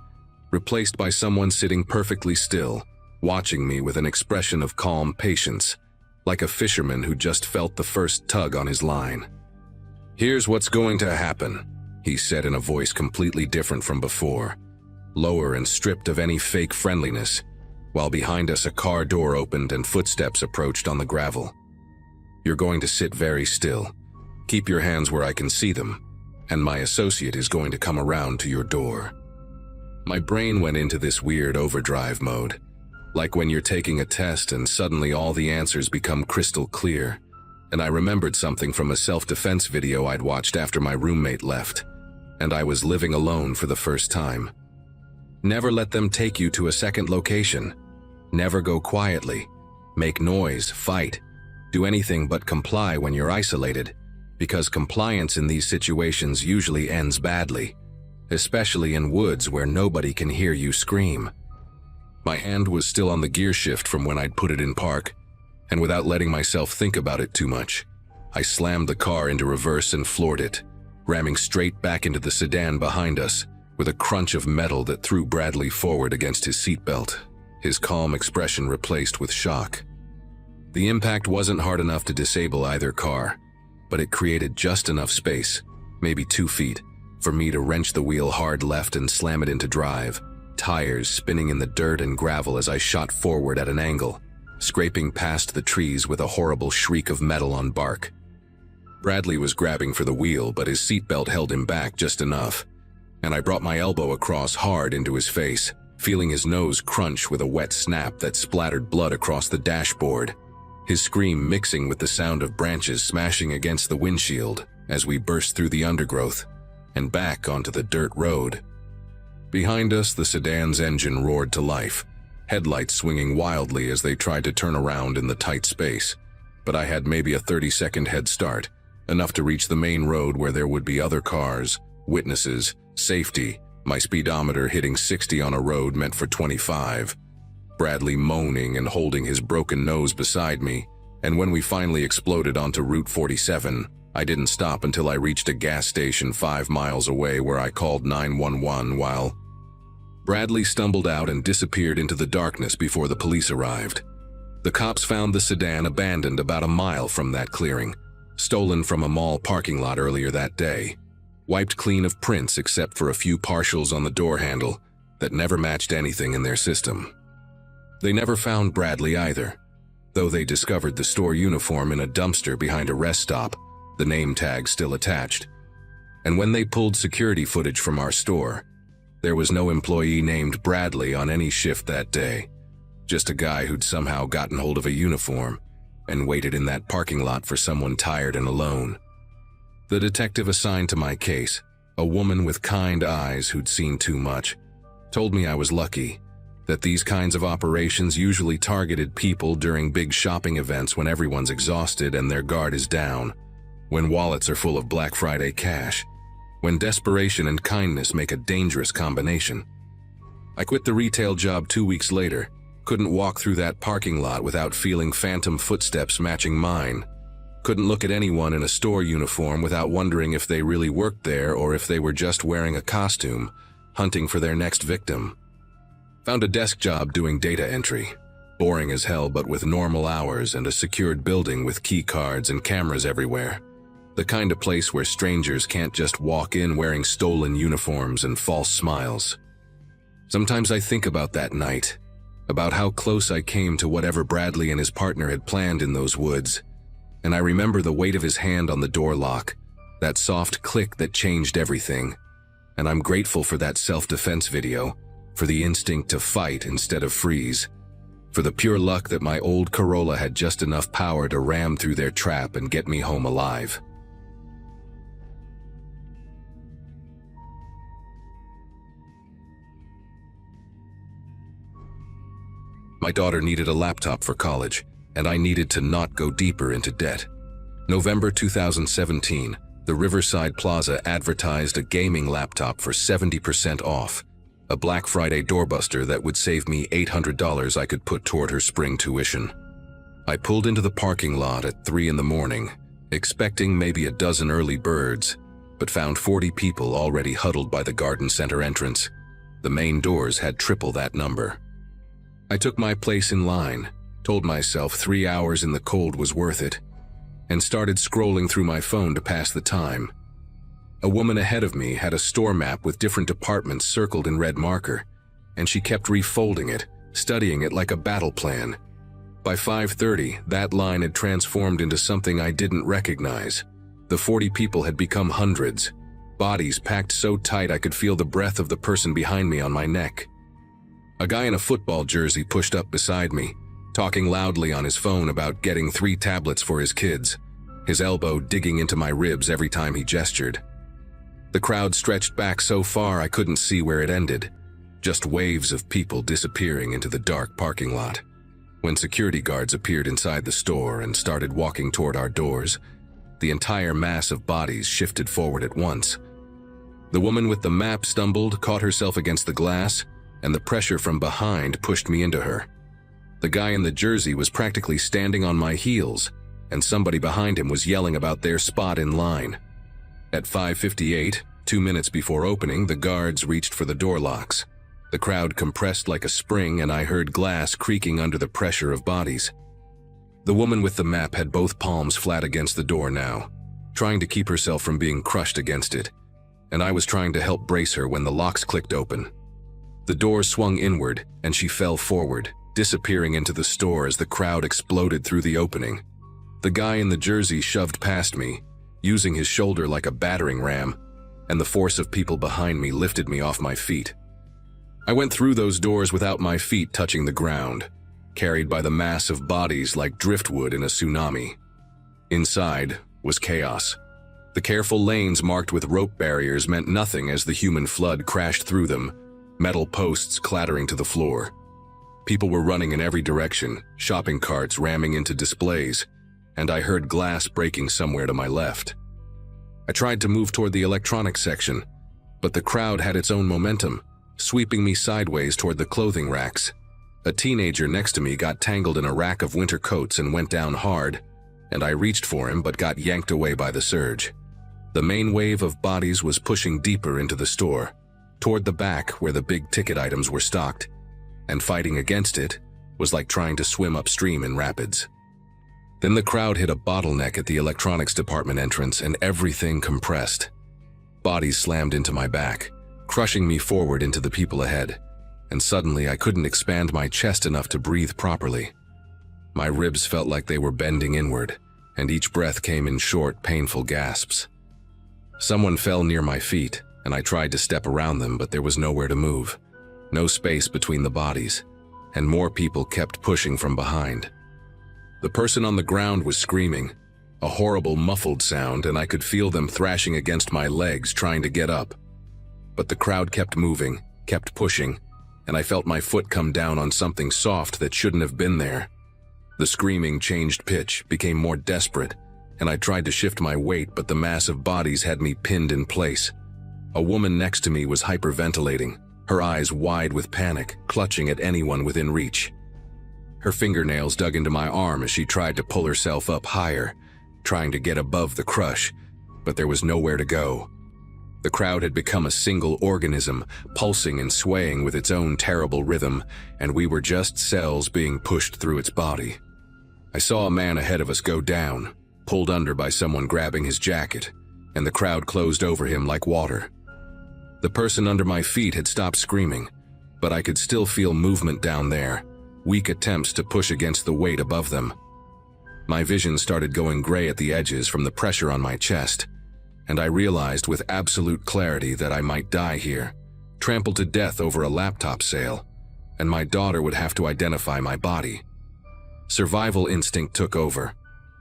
replaced by someone sitting perfectly still, watching me with an expression of calm patience, like a fisherman who just felt the first tug on his line. "Here's what's going to happen," he said in a voice completely different from before, lower and stripped of any fake friendliness, while behind us a car door opened and footsteps approached on the gravel. "You're going to sit very still. Keep your hands where I can see them, and my associate is going to come around to your door." My brain went into this weird overdrive mode, like when you're taking a test and suddenly all the answers become crystal clear, and I remembered something from a self-defense video I'd watched after my roommate left, and I was living alone for the first time. Never let them take you to a second location. Never go quietly. Make noise, fight, do anything but comply when you're isolated, because compliance in these situations usually ends badly, especially in woods where nobody can hear you scream. My hand was still on the gear shift from when I'd put it in park, and without letting myself think about it too much, I slammed the car into reverse and floored it, ramming straight back into the sedan behind us, with a crunch of metal that threw Bradley forward against his seatbelt, his calm expression replaced with shock. The impact wasn't hard enough to disable either car, but it created just enough space, maybe 2 feet, for me to wrench the wheel hard left and slam it into drive, tires spinning in the dirt and gravel as I shot forward at an angle, scraping past the trees with a horrible shriek of metal on bark. Bradley was grabbing for the wheel, but his seatbelt held him back just enough, and I brought my elbow across hard into his face, feeling his nose crunch with a wet snap that splattered blood across the dashboard, his scream mixing with the sound of branches smashing against the windshield as we burst through the undergrowth and back onto the dirt road. Behind us, the sedan's engine roared to life, headlights swinging wildly as they tried to turn around in the tight space, but I had maybe a 30-second head start, enough to reach the main road where there would be other cars, witnesses, safety, my speedometer hitting 60 on a road meant for 25, Bradley moaning and holding his broken nose beside me, and when we finally exploded onto Route 47, I didn't stop until I reached a gas station 5 miles away where I called 911 while Bradley stumbled out and disappeared into the darkness before the police arrived. The cops found the sedan abandoned about a mile from that clearing, stolen from a mall parking lot earlier that day, wiped clean of prints except for a few partials on the door handle that never matched anything in their system. They never found Bradley either, though they discovered the store uniform in a dumpster behind a rest stop, the name tag still attached. And when they pulled security footage from our store, there was no employee named Bradley on any shift that day, just a guy who'd somehow gotten hold of a uniform and waited in that parking lot for someone tired and alone. The detective assigned to my case, a woman with kind eyes who'd seen too much, told me I was lucky, that these kinds of operations usually targeted people during big shopping events when everyone's exhausted and their guard is down, when wallets are full of Black Friday cash, when desperation and kindness make a dangerous combination. I quit the retail job 2 weeks later, couldn't walk through that parking lot without feeling phantom footsteps matching mine, couldn't look at anyone in a store uniform without wondering if they really worked there or if they were just wearing a costume, hunting for their next victim. Found a desk job doing data entry, boring as hell but with normal hours and a secured building with key cards and cameras everywhere. The kind of place where strangers can't just walk in wearing stolen uniforms and false smiles. Sometimes I think about that night, about how close I came to whatever Bradley and his partner had planned in those woods, and I remember the weight of his hand on the door lock, that soft click that changed everything, and I'm grateful for that self-defense video, for the instinct to fight instead of freeze, for the pure luck that my old Corolla had just enough power to ram through their trap and get me home alive. My daughter needed a laptop for college, and I needed to not go deeper into debt. November 2017, the Riverside Plaza advertised a gaming laptop for 70% off, a Black Friday doorbuster that would save me $800 I could put toward her spring tuition. I pulled into the parking lot at 3 in the morning, expecting maybe a dozen early birds, but found 40 people already huddled by the garden center entrance. The main doors had triple that number. I took my place in line, told myself 3 hours in the cold was worth it, and started scrolling through my phone to pass the time. A woman ahead of me had a store map with different departments circled in red marker, and she kept refolding it, studying it like a battle plan. By 5:30, that line had transformed into something I didn't recognize. The 40 people had become hundreds, bodies packed so tight I could feel the breath of the person behind me on my neck. A guy in a football jersey pushed up beside me, talking loudly on his phone about getting 3 tablets for his kids, his elbow digging into my ribs every time he gestured. The crowd stretched back so far I couldn't see where it ended, just waves of people disappearing into the dark parking lot. When security guards appeared inside the store and started walking toward our doors, the entire mass of bodies shifted forward at once. The woman with the map stumbled, caught herself against the glass, and the pressure from behind pushed me into her. The guy in the jersey was practically standing on my heels, and somebody behind him was yelling about their spot in line. At 5:58, 2 minutes before opening, the guards reached for the door locks. The crowd compressed like a spring, and I heard glass creaking under the pressure of bodies. The woman with the map had both palms flat against the door now, trying to keep herself from being crushed against it, and I was trying to help brace her when the locks clicked open. The door swung inward, and she fell forward, disappearing into the store as the crowd exploded through the opening. The guy in the jersey shoved past me, using his shoulder like a battering ram, and the force of people behind me lifted me off my feet. I went through those doors without my feet touching the ground, carried by the mass of bodies like driftwood in a tsunami. Inside was chaos. The careful lanes marked with rope barriers meant nothing as the human flood crashed through them, metal posts clattering to the floor. People were running in every direction, shopping carts ramming into displays, and I heard glass breaking somewhere to my left. I tried to move toward the electronics section, but the crowd had its own momentum, sweeping me sideways toward the clothing racks. A teenager next to me got tangled in a rack of winter coats and went down hard, and I reached for him but got yanked away by the surge. The main wave of bodies was pushing deeper into the store, toward the back where the big-ticket items were stocked, and fighting against it was like trying to swim upstream in rapids. Then the crowd hit a bottleneck at the electronics department entrance and everything compressed. Bodies slammed into my back, crushing me forward into the people ahead, and suddenly I couldn't expand my chest enough to breathe properly. My ribs felt like they were bending inward, and each breath came in short, painful gasps. Someone fell near my feet, and I tried to step around them, but there was nowhere to move, no space between the bodies, and more people kept pushing from behind. The person on the ground was screaming, a horrible muffled sound, and I could feel them thrashing against my legs trying to get up. But the crowd kept moving, kept pushing, and I felt my foot come down on something soft that shouldn't have been there. The screaming changed pitch, became more desperate, and I tried to shift my weight, but the mass of bodies had me pinned in place. A woman next to me was hyperventilating, her eyes wide with panic, clutching at anyone within reach. Her fingernails dug into my arm as she tried to pull herself up higher, trying to get above the crush, but there was nowhere to go. The crowd had become a single organism, pulsing and swaying with its own terrible rhythm, and we were just cells being pushed through its body. I saw a man ahead of us go down, pulled under by someone grabbing his jacket, and the crowd closed over him like water. The person under my feet had stopped screaming, but I could still feel movement down there, weak attempts to push against the weight above them. My vision started going gray at the edges from the pressure on my chest, and I realized with absolute clarity that I might die here, trampled to death over a laptop sale, and my daughter would have to identify my body. Survival instinct took over.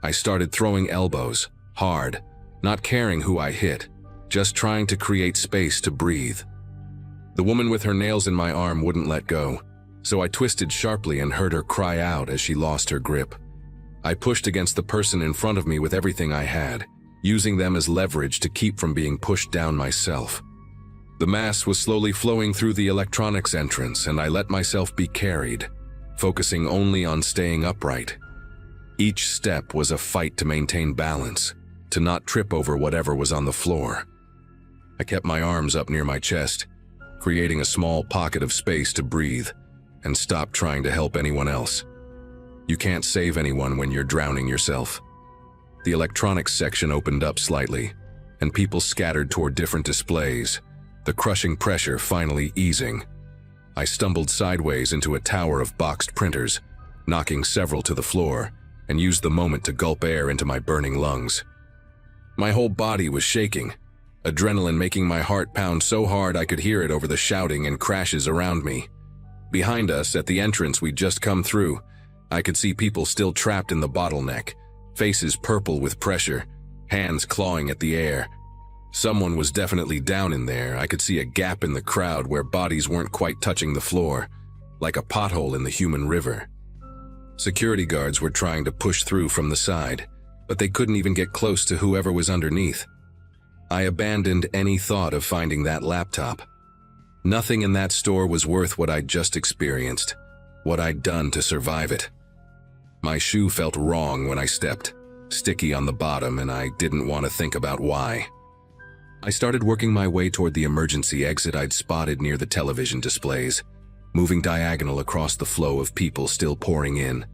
I started throwing elbows, hard, not caring who I hit, just trying to create space to breathe. The woman with her nails in my arm wouldn't let go, so I twisted sharply and heard her cry out as she lost her grip. I pushed against the person in front of me with everything I had, using them as leverage to keep from being pushed down myself. The mass was slowly flowing through the electronics entrance, and I let myself be carried, focusing only on staying upright. Each step was a fight to maintain balance, to not trip over whatever was on the floor. I kept my arms up near my chest, creating a small pocket of space to breathe, and stopped trying to help anyone else. You can't save anyone when you're drowning yourself. The electronics section opened up slightly, and people scattered toward different displays, the crushing pressure finally easing. I stumbled sideways into a tower of boxed printers, knocking several to the floor, and used the moment to gulp air into my burning lungs. My whole body was shaking, adrenaline making my heart pound so hard I could hear it over the shouting and crashes around me. Behind us, at the entrance we'd just come through, I could see people still trapped in the bottleneck, faces purple with pressure, hands clawing at the air. Someone was definitely down in there. I could see a gap in the crowd where bodies weren't quite touching the floor, like a pothole in the human river. Security guards were trying to push through from the side, but they couldn't even get close to whoever was underneath. I abandoned any thought of finding that laptop. Nothing in that store was worth what I'd just experienced, what I'd done to survive it. My shoe felt wrong when I stepped, sticky on the bottom, and I didn't want to think about why. I started working my way toward the emergency exit I'd spotted near the television displays, moving diagonal across the flow of people still pouring in.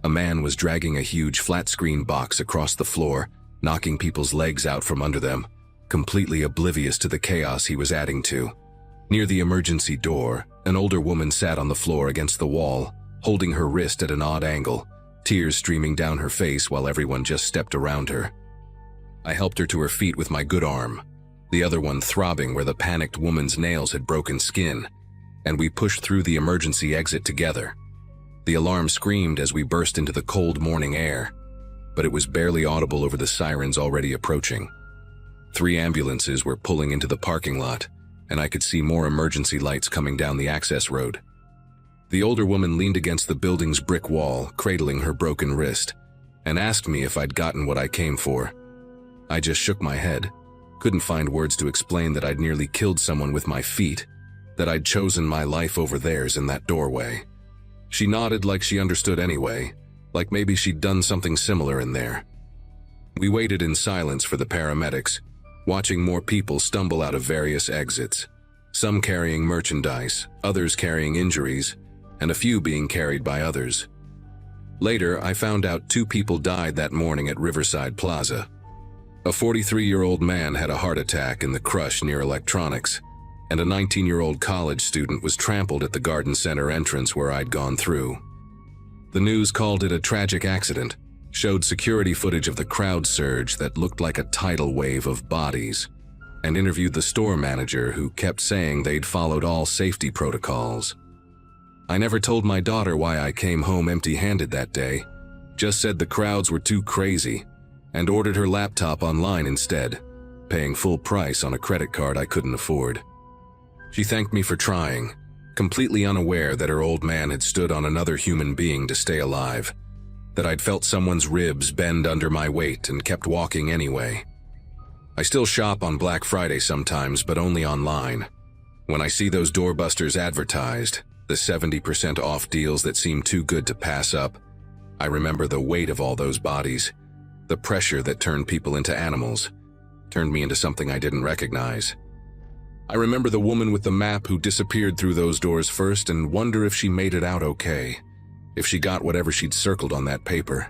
A man was dragging a huge flat-screen box across the floor, knocking people's legs out from under them, completely oblivious to the chaos he was adding to. Near the emergency door, an older woman sat on the floor against the wall, holding her wrist at an odd angle, tears streaming down her face while everyone just stepped around her. I helped her to her feet with my good arm, the other one throbbing where the panicked woman's nails had broken skin, and we pushed through the emergency exit together. The alarm screamed as we burst into the cold morning air, but it was barely audible over the sirens already approaching. 3 ambulances were pulling into the parking lot, and I could see more emergency lights coming down the access road. The older woman leaned against the building's brick wall, cradling her broken wrist, and asked me if I'd gotten what I came for. I just shook my head, couldn't find words to explain that I'd nearly killed someone with my feet, that I'd chosen my life over theirs in that doorway. She nodded like she understood anyway, like maybe she'd done something similar in there. We waited in silence for the paramedics, watching more people stumble out of various exits, some carrying merchandise, others carrying injuries, and a few being carried by others. Later, I found out 2 people died that morning at Riverside Plaza. A 43-year-old man had a heart attack in the crush near electronics, and a 19-year-old college student was trampled at the garden center entrance where I'd gone through. The news called it a tragic accident, showed security footage of the crowd surge that looked like a tidal wave of bodies, and interviewed the store manager who kept saying they'd followed all safety protocols. I never told my daughter why I came home empty-handed that day, just said the crowds were too crazy, and ordered her laptop online instead, paying full price on a credit card I couldn't afford. She thanked me for trying, completely unaware that her old man had stood on another human being to stay alive, that I'd felt someone's ribs bend under my weight and kept walking anyway. I still shop on Black Friday sometimes, but only online. When I see those doorbusters advertised, the 70% off deals that seem too good to pass up, I remember the weight of all those bodies, the pressure that turned people into animals, turned me into something I didn't recognize. I remember the woman with the map who disappeared through those doors first and wonder if she made it out okay, if she got whatever she'd circled on that paper.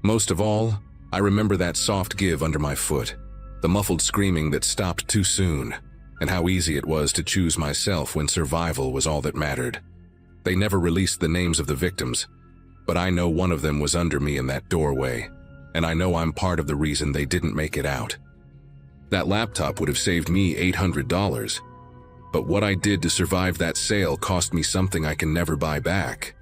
Most of all, I remember that soft give under my foot, the muffled screaming that stopped too soon, and how easy it was to choose myself when survival was all that mattered. They never released the names of the victims, but I know one of them was under me in that doorway, and I know I'm part of the reason they didn't make it out. That laptop would have saved me $800, but what I did to survive that sale cost me something I can never buy back.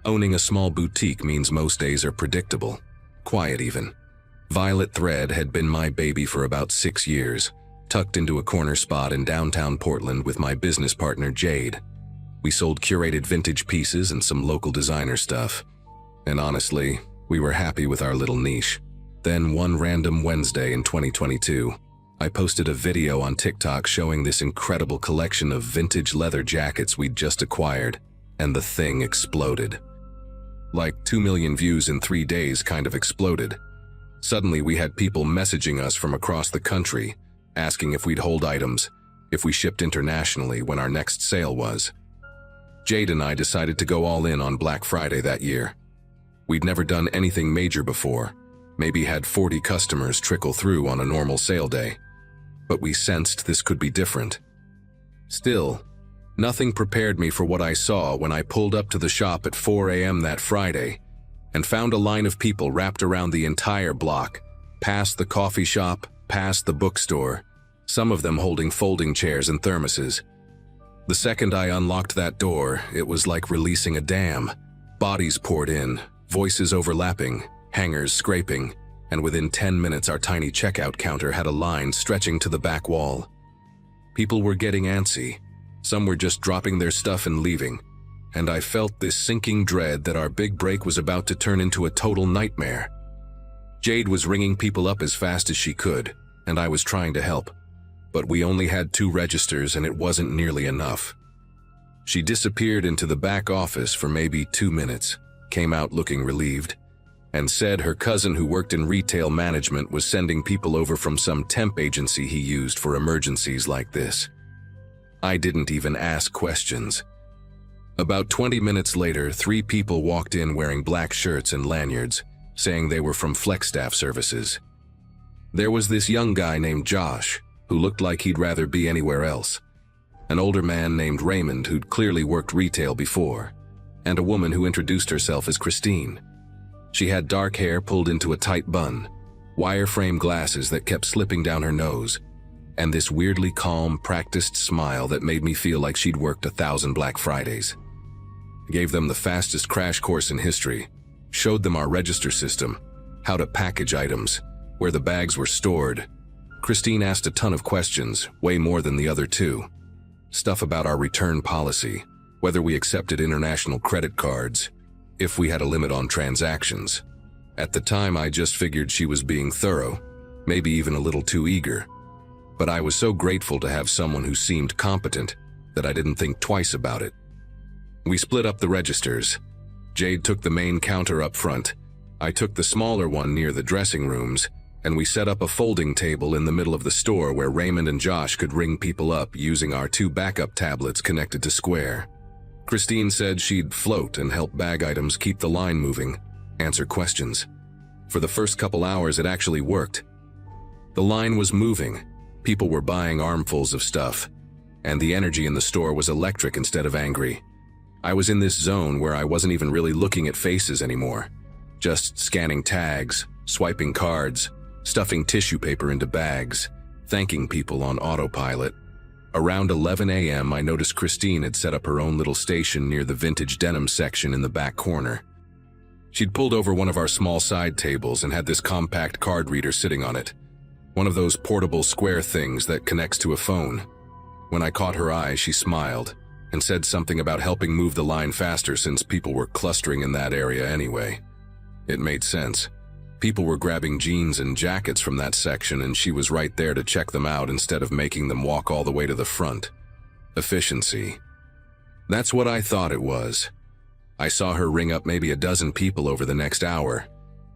Owning a small boutique means most days are predictable, quiet even. Violet thread had been my baby for about 6 years, tucked into a corner spot in downtown Portland with my business partner Jade. We sold curated vintage pieces and some local designer stuff. And honestly, we were happy with our little niche. Then one random Wednesday in 2022, I posted a video on TikTok showing this incredible collection of vintage leather jackets we'd just acquired, and the thing exploded. Like 2 million views in 3 days kind of exploded. Suddenly we had people messaging us from across the country, asking if we'd hold items, if we shipped internationally when our next sale was. Jade and I decided to go all in on Black Friday that year. We'd never done anything major before, maybe had 40 customers trickle through on a normal sale day. But we sensed this could be different. Still, nothing prepared me for what I saw when I pulled up to the shop at 4 a.m. that Friday and found a line of people wrapped around the entire block, past the coffee shop, past the bookstore, some of them holding folding chairs and thermoses. The second I unlocked that door, it was like releasing a dam. Bodies poured in, voices overlapping, hangers scraping, and within 10 minutes our tiny checkout counter had a line stretching to the back wall. People were getting antsy. Some were just dropping their stuff and leaving, and I felt this sinking dread that our big break was about to turn into a total nightmare. Jade was ringing people up as fast as she could, and I was trying to help, but we only had 2 registers and it wasn't nearly enough. She disappeared into the back office for maybe 2 minutes, came out looking relieved, and said her cousin who worked in retail management was sending people over from some temp agency he used for emergencies like this. I didn't even ask questions. About 20 minutes later, 3 people walked in wearing black shirts and lanyards, saying they were from FlexStaff Services. There was this young guy named Josh, who looked like he'd rather be anywhere else, an older man named Raymond who'd clearly worked retail before, and a woman who introduced herself as Christine. She had dark hair pulled into a tight bun, wire-frame glasses that kept slipping down her nose, and this weirdly calm, practiced smile that made me feel like she'd worked 1,000 Black Fridays. I gave them the fastest crash course in history, showed them our register system, how to package items, where the bags were stored. Christine asked a ton of questions, way more than the other 2. Stuff about our return policy, whether we accepted international credit cards, if we had a limit on transactions. At the time, I just figured she was being thorough, maybe even a little too eager. But I was so grateful to have someone who seemed competent that I didn't think twice about it. We split up the registers. Jade took the main counter up front. I took the smaller one near the dressing rooms, and we set up a folding table in the middle of the store where Raymond and Josh could ring people up using our 2 backup tablets connected to Square. Christine said she'd float and help bag items keep the line moving, answer questions. For the first couple hours, it actually worked. The line was moving, people were buying armfuls of stuff, and the energy in the store was electric instead of angry. I was in this zone where I wasn't even really looking at faces anymore, just scanning tags, swiping cards, stuffing tissue paper into bags, thanking people on autopilot. Around 11 a.m., I noticed Christine had set up her own little station near the vintage denim section in the back corner. She'd pulled over one of our small side tables and had this compact card reader sitting on it, one of those portable square things that connects to a phone. When I caught her eye, she smiled and said something about helping move the line faster since people were clustering in that area anyway. It made sense. People were grabbing jeans and jackets from that section, and she was right there to check them out instead of making them walk all the way to the front. Efficiency. That's what I thought it was. I saw her ring up maybe 12 people over the next hour.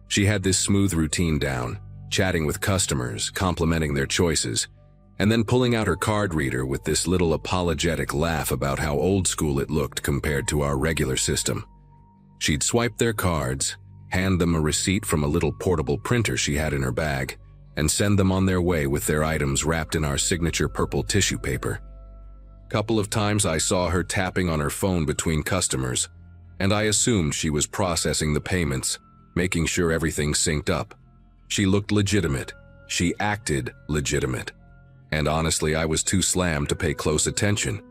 She had this smooth routine down, chatting with customers, complimenting their choices, and then pulling out her card reader with this little apologetic laugh about how old school it looked compared to our regular system. She'd swipe their cards, hand them a receipt from a little portable printer she had in her bag, and send them on their way with their items wrapped in our signature purple tissue paper. Couple of times I saw her tapping on her phone between customers, and I assumed she was processing the payments, making sure everything synced up. She looked legitimate. She acted legitimate. And honestly, I was too slammed to pay close attention.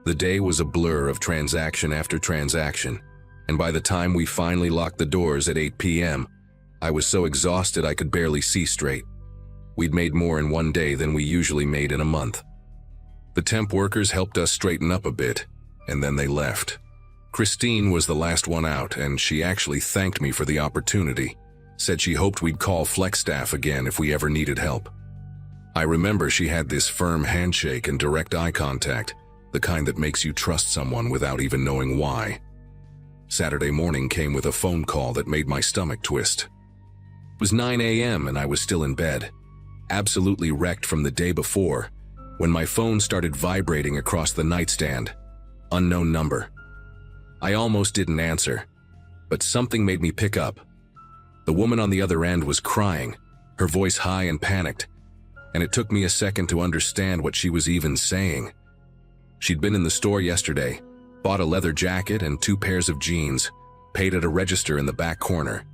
The day was a blur of transaction after transaction, and by the time we finally locked the doors at 8 p.m., I was so exhausted I could barely see straight. We'd made more in one day than we usually made in a month. The temp workers helped us straighten up a bit, and then they left. Christine was the last one out, and she actually thanked me for the opportunity, said she hoped we'd call flex staff again if we ever needed help. I remember she had this firm handshake and direct eye contact, the kind that makes you trust someone without even knowing why. Saturday morning came with a phone call that made my stomach twist. It was 9 a.m. and I was still in bed, absolutely wrecked from the day before, when my phone started vibrating across the nightstand. Unknown number. I almost didn't answer, but something made me pick up. The woman on the other end was crying, her voice high and panicked, and it took me a second to understand what she was even saying. She'd been in the store yesterday, bought a leather jacket and 2 pairs of jeans, paid at a register in the back corner.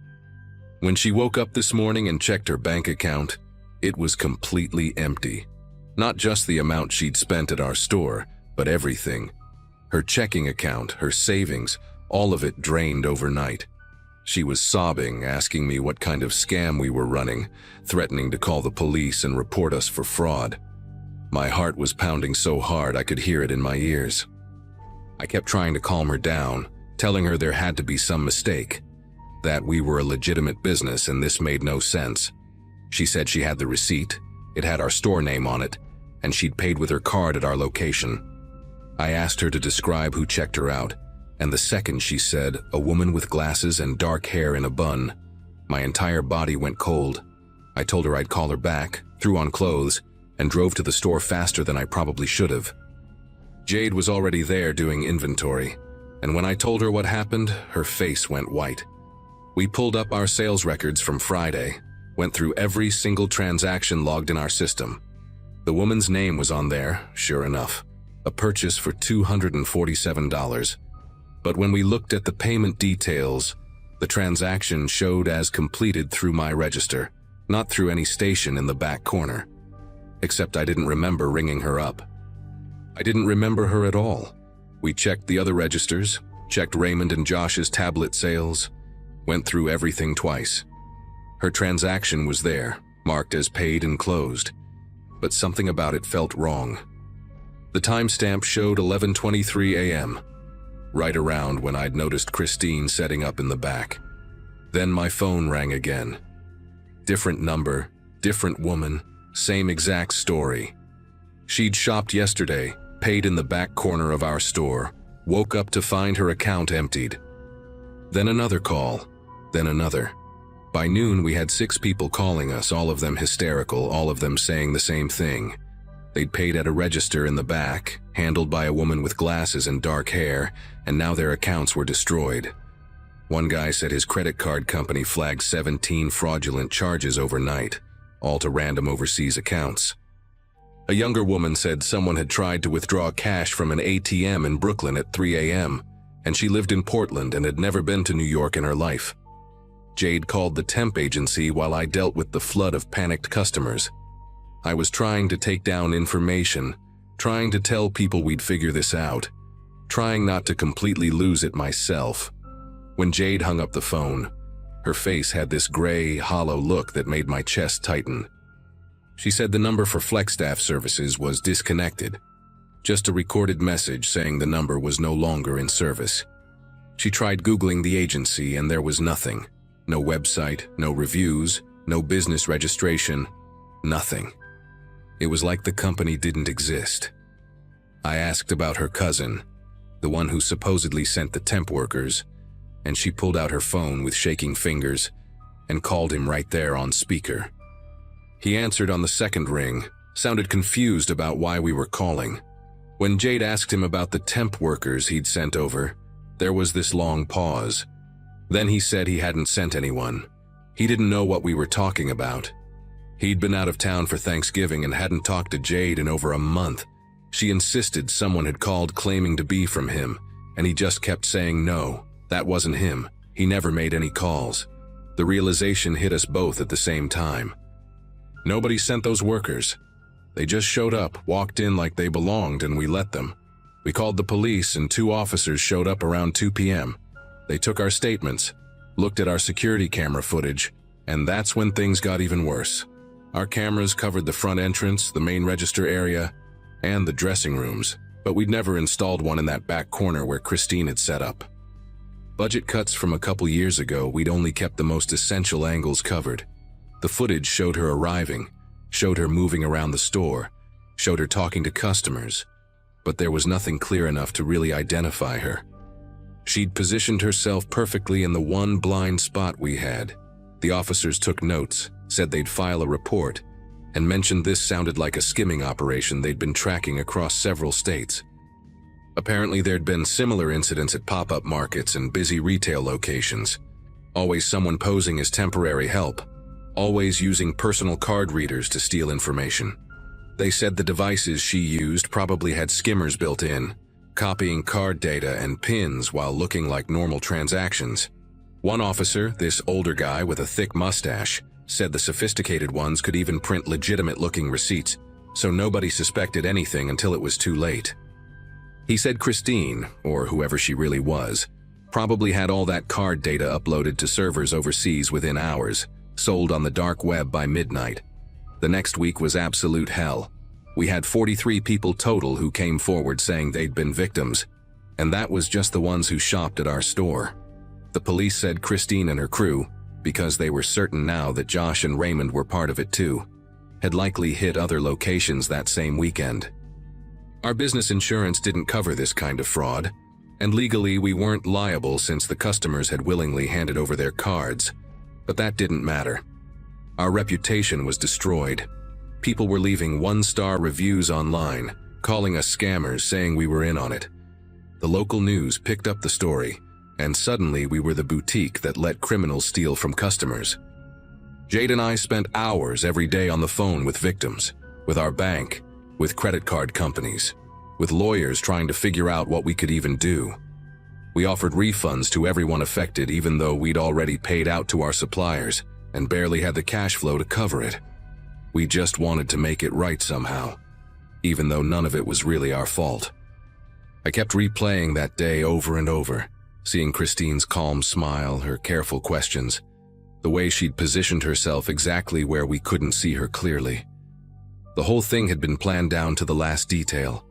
When she woke up this morning and checked her bank account, it was completely empty. Not just the amount she'd spent at our store, but everything. Her checking account, her savings, all of it drained overnight. She was sobbing, asking me what kind of scam we were running, threatening to call the police and report us for fraud. My heart was pounding so hard I could hear it in my ears. I kept trying to calm her down, telling her there had to be some mistake, that we were a legitimate business and this made no sense. She said she had the receipt, it had our store name on it, and she'd paid with her card at our location. I asked her to describe who checked her out, and the second she said, a woman with glasses and dark hair in a bun, my entire body went cold. I told her I'd call her back, threw on clothes, and drove to the store faster than I probably should have. Jade was already there doing inventory, and when I told her what happened, her face went white. We pulled up our sales records from Friday, went through every single transaction logged in our system. The woman's name was on there, sure enough, a purchase for $247. But when we looked at the payment details, the transaction showed as completed through my register, not through any station in the back corner. Except I didn't remember ringing her up. I didn't remember her at all. We checked the other registers, checked Raymond and Josh's tablet sales, went through everything twice. Her transaction was there, marked as paid and closed, but something about it felt wrong. The timestamp showed 11:23 a.m., right around when I'd noticed Christine setting up in the back. Then my phone rang again. Different number, different woman, same exact story. She'd shopped yesterday, paid in the back corner of our store, woke up to find her account emptied. Then another call, then another. By noon, we had 6 people calling us, all of them hysterical, all of them saying the same thing. They'd paid at a register in the back, handled by a woman with glasses and dark hair, and now their accounts were destroyed. One guy said his credit card company flagged 17 fraudulent charges overnight, all to random overseas accounts. A younger woman said someone had tried to withdraw cash from an ATM in Brooklyn at 3 a.m., and she lived in Portland and had never been to New York in her life. Jade called the temp agency while I dealt with the flood of panicked customers. I was trying to take down information, trying to tell people we'd figure this out, trying not to completely lose it myself. When Jade hung up the phone, her face had this gray, hollow look that made my chest tighten. She said the number for flex staff services was disconnected, just a recorded message saying the number was no longer in service. She tried Googling the agency and there was nothing. No website, no reviews, no business registration, nothing. It was like the company didn't exist. I asked about her cousin, the one who supposedly sent the temp workers, and she pulled out her phone with shaking fingers and called him right there on speaker. He answered on the second ring, sounded confused about why we were calling. When Jade asked him about the temp workers he'd sent over, there was this long pause. Then he said he hadn't sent anyone. He didn't know what we were talking about. He'd been out of town for Thanksgiving and hadn't talked to Jade in over a month. She insisted someone had called claiming to be from him, and he just kept saying no, that wasn't him. He never made any calls. The realization hit us both at the same time. Nobody sent those workers. They just showed up, walked in like they belonged, and we let them. We called the police and 2 officers showed up around 2 p.m. They took our statements, looked at our security camera footage, And that's when things got even worse. Our cameras covered the front entrance, the main register area, and the dressing rooms, but we'd never installed one in that back corner where Christine had set up. Budget cuts from a couple years ago, we'd only kept the most essential angles covered. The footage showed her arriving, showed her moving around the store, showed her talking to customers, but there was nothing clear enough to really identify her. She'd positioned herself perfectly in the one blind spot we had. The officers took notes, said they'd file a report, and mentioned this sounded like a skimming operation they'd been tracking across several states. Apparently there'd been similar incidents at pop-up markets and busy retail locations. Always someone posing as temporary help, always using personal card readers to steal information. They said the devices she used probably had skimmers built in, copying card data and PINs while looking like normal transactions. One officer, this older guy with a thick mustache, said the sophisticated ones could even print legitimate-looking receipts, so nobody suspected anything until it was too late. He said Christine, or whoever she really was, probably had all that card data uploaded to servers overseas within hours, sold on the dark web by midnight. The next week was absolute hell. We had 43 people total who came forward saying they'd been victims, and that was just the ones who shopped at our store. The police said Christine and her crew, because they were certain now that Josh and Raymond were part of it too, had likely hit other locations that same weekend. Our business insurance didn't cover this kind of fraud, and legally we weren't liable since the customers had willingly handed over their cards, but that didn't matter. Our reputation was destroyed. People were leaving one-star reviews online, calling us scammers, saying we were in on it. The local news picked up the story, and suddenly we were the boutique that let criminals steal from customers. Jade and I spent hours every day on the phone with victims, with our bank, with credit card companies, with lawyers trying to figure out what we could even do. We offered refunds to everyone affected even though we'd already paid out to our suppliers and barely had the cash flow to cover it. We just wanted to make it right somehow, even though none of it was really our fault. I kept replaying that day over and over, seeing Christine's calm smile, her careful questions, the way she'd positioned herself exactly where we couldn't see her clearly. The whole thing had been planned down to the last detail.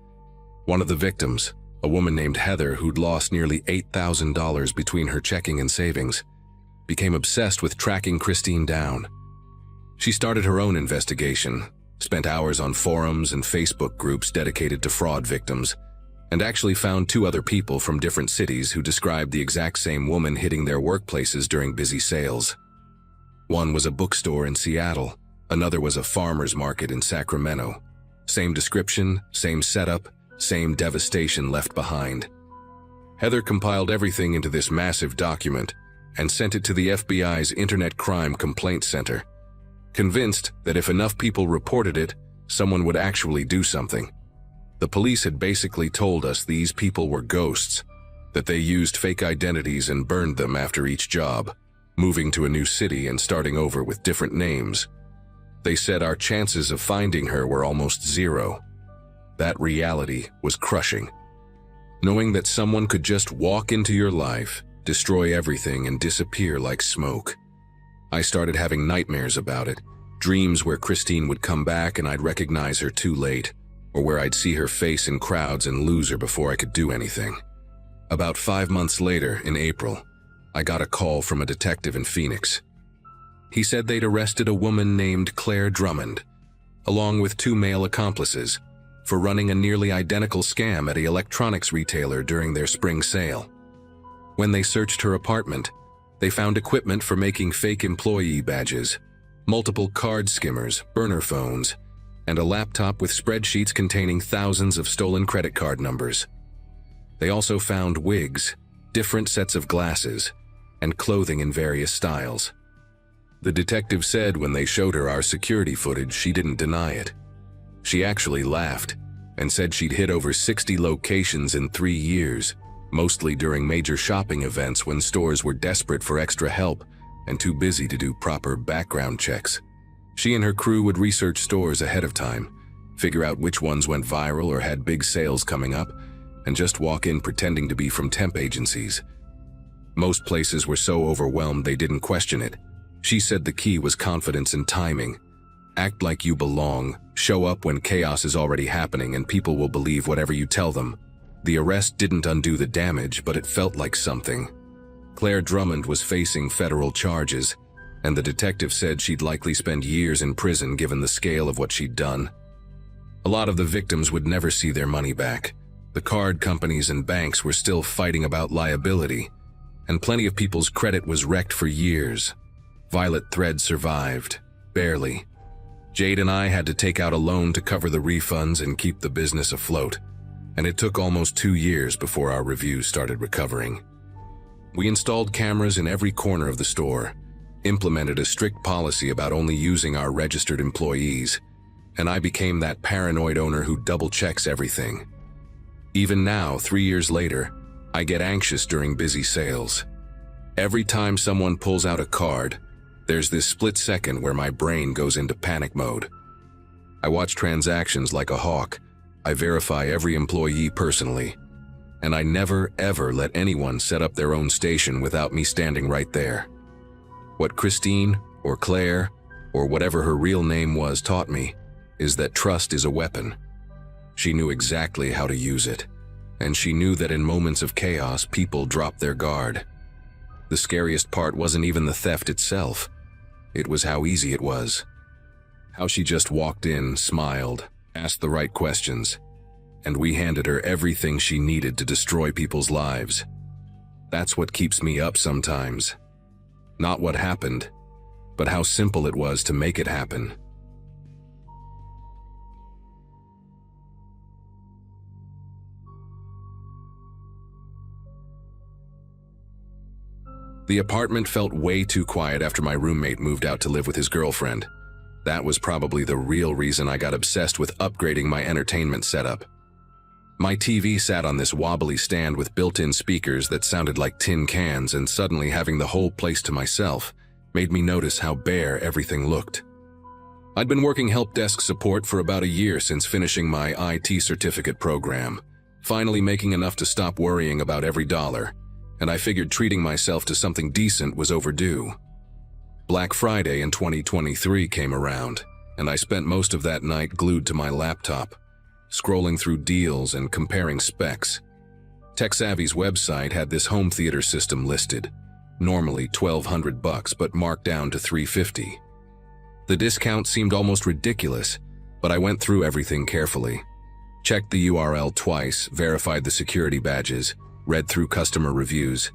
One of the victims, a woman named Heather who'd lost nearly $8,000 between her checking and savings, became obsessed with tracking Christine down. She started her own investigation, spent hours on forums and Facebook groups dedicated to fraud victims, and actually found 2 other people from different cities who described the exact same woman hitting their workplaces during busy sales. One was a bookstore in Seattle, another was a farmer's market in Sacramento. Same description, same setup, same devastation left behind. Heather compiled everything into this massive document and sent it to the FBI's Internet Crime Complaint Center, convinced that if enough people reported it, someone would actually do something. The police had basically told us these people were ghosts, that they used fake identities and burned them after each job, moving to a new city and starting over with different names. They said our chances of finding her were almost zero. That reality was crushing. Knowing that someone could just walk into your life, destroy everything, and disappear like smoke. I started having nightmares about it, dreams where Christine would come back and I'd recognize her too late, or where I'd see her face in crowds and lose her before I could do anything. About 5 months later, in April, I got a call from a detective in Phoenix. He said they'd arrested a woman named Claire Drummond, along with 2 male accomplices, for running a nearly identical scam at an electronics retailer during their spring sale. When they searched her apartment, they found equipment for making fake employee badges, multiple card skimmers, burner phones, and a laptop with spreadsheets containing thousands of stolen credit card numbers. They also found wigs, different sets of glasses, and clothing in various styles. The detective said when they showed her our security footage, she didn't deny it. She actually laughed and said she'd hit over 60 locations in 3 years, mostly during major shopping events when stores were desperate for extra help and too busy to do proper background checks. She and her crew would research stores ahead of time, figure out which ones went viral or had big sales coming up, and just walk in pretending to be from temp agencies. Most places were so overwhelmed they didn't question it, She said the key was confidence and timing. Act like you belong, show up when chaos is already happening, and people will believe whatever you tell them. The arrest didn't undo the damage, but it felt like something. Claire Drummond was facing federal charges, and the detective said she'd likely spend years in prison given the scale of what she'd done. A lot of the victims would never see their money back. The card companies and banks were still fighting about liability, and plenty of people's credit was wrecked for years. Violet Thread survived, barely. Jade and I had to take out a loan to cover the refunds and keep the business afloat, and it took almost 2 years before our reviews started recovering. We installed cameras in every corner of the store, implemented a strict policy about only using our registered employees, and I became that paranoid owner who double-checks everything. Even now, 3 years later, I get anxious during busy sales. Every time someone pulls out a card, there's this split second where my brain goes into panic mode. I watch transactions like a hawk. I verify every employee personally, and I never ever let anyone set up their own station without me standing right there. What Christine, or Claire, or whatever her real name was taught me is that trust is a weapon. She knew exactly how to use it, and she knew that in moments of chaos, people drop their guard. The scariest part wasn't even the theft itself. It was how easy it was. How she just walked in, smiled, asked the right questions, and we handed her everything she needed to destroy people's lives. That's what keeps me up sometimes. Not what happened, but how simple it was to make it happen. The apartment felt way too quiet after my roommate moved out to live with his girlfriend. That was probably the real reason I got obsessed with upgrading my entertainment setup. My TV sat on this wobbly stand with built-in speakers that sounded like tin cans, and suddenly having the whole place to myself made me notice how bare everything looked. I'd been working help desk support for about a year since finishing my IT certificate program, finally making enough to stop worrying about every dollar, and I figured treating myself to something decent was overdue. Black Friday in 2023 came around, and I spent most of that night glued to my laptop, scrolling through deals and comparing specs. TechSavvy's website had this home theater system listed, normally $1,200 but marked down to $350. The discount seemed almost ridiculous, but I went through everything carefully. Checked the URL twice, verified the security badges, read through customer reviews.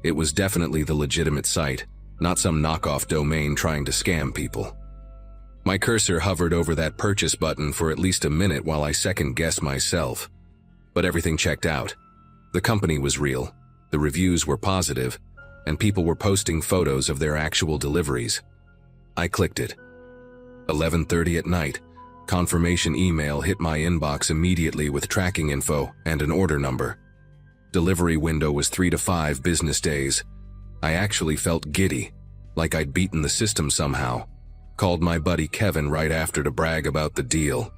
It was definitely the legitimate site, not some knockoff domain trying to scam people. My cursor hovered over that purchase button for at least a minute while I second-guessed myself. But everything checked out. The company was real, the reviews were positive, and people were posting photos of their actual deliveries. I clicked it. 11:30 at night, confirmation email hit my inbox immediately with tracking info and an order number. Delivery window was 3 to 5 business days. I actually felt giddy, like I'd beaten the system somehow. Called my buddy Kevin right after to brag about the deal,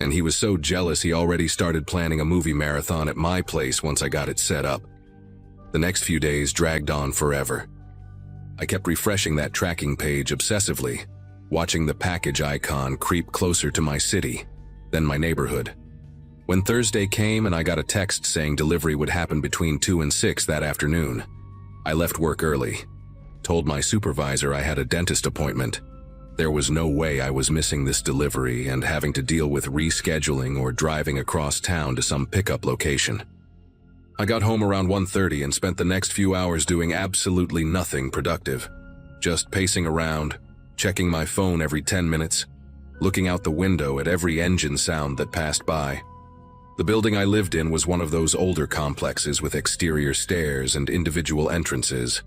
and he was so jealous he already started planning a movie marathon at my place once I got it set up. The next few days dragged on forever. I kept refreshing that tracking page obsessively, watching the package icon creep closer to my city, then my neighborhood. When Thursday came and I got a text saying delivery would happen between 2 and 6 that afternoon, I left work early, told my supervisor I had a dentist appointment. There was no way I was missing this delivery and having to deal with rescheduling or driving across town to some pickup location. I got home around 1:30 and spent the next few hours doing absolutely nothing productive, just pacing around, checking my phone every 10 minutes, looking out the window at every engine sound that passed by. The building I lived in was one of those older complexes with exterior stairs and individual entrances,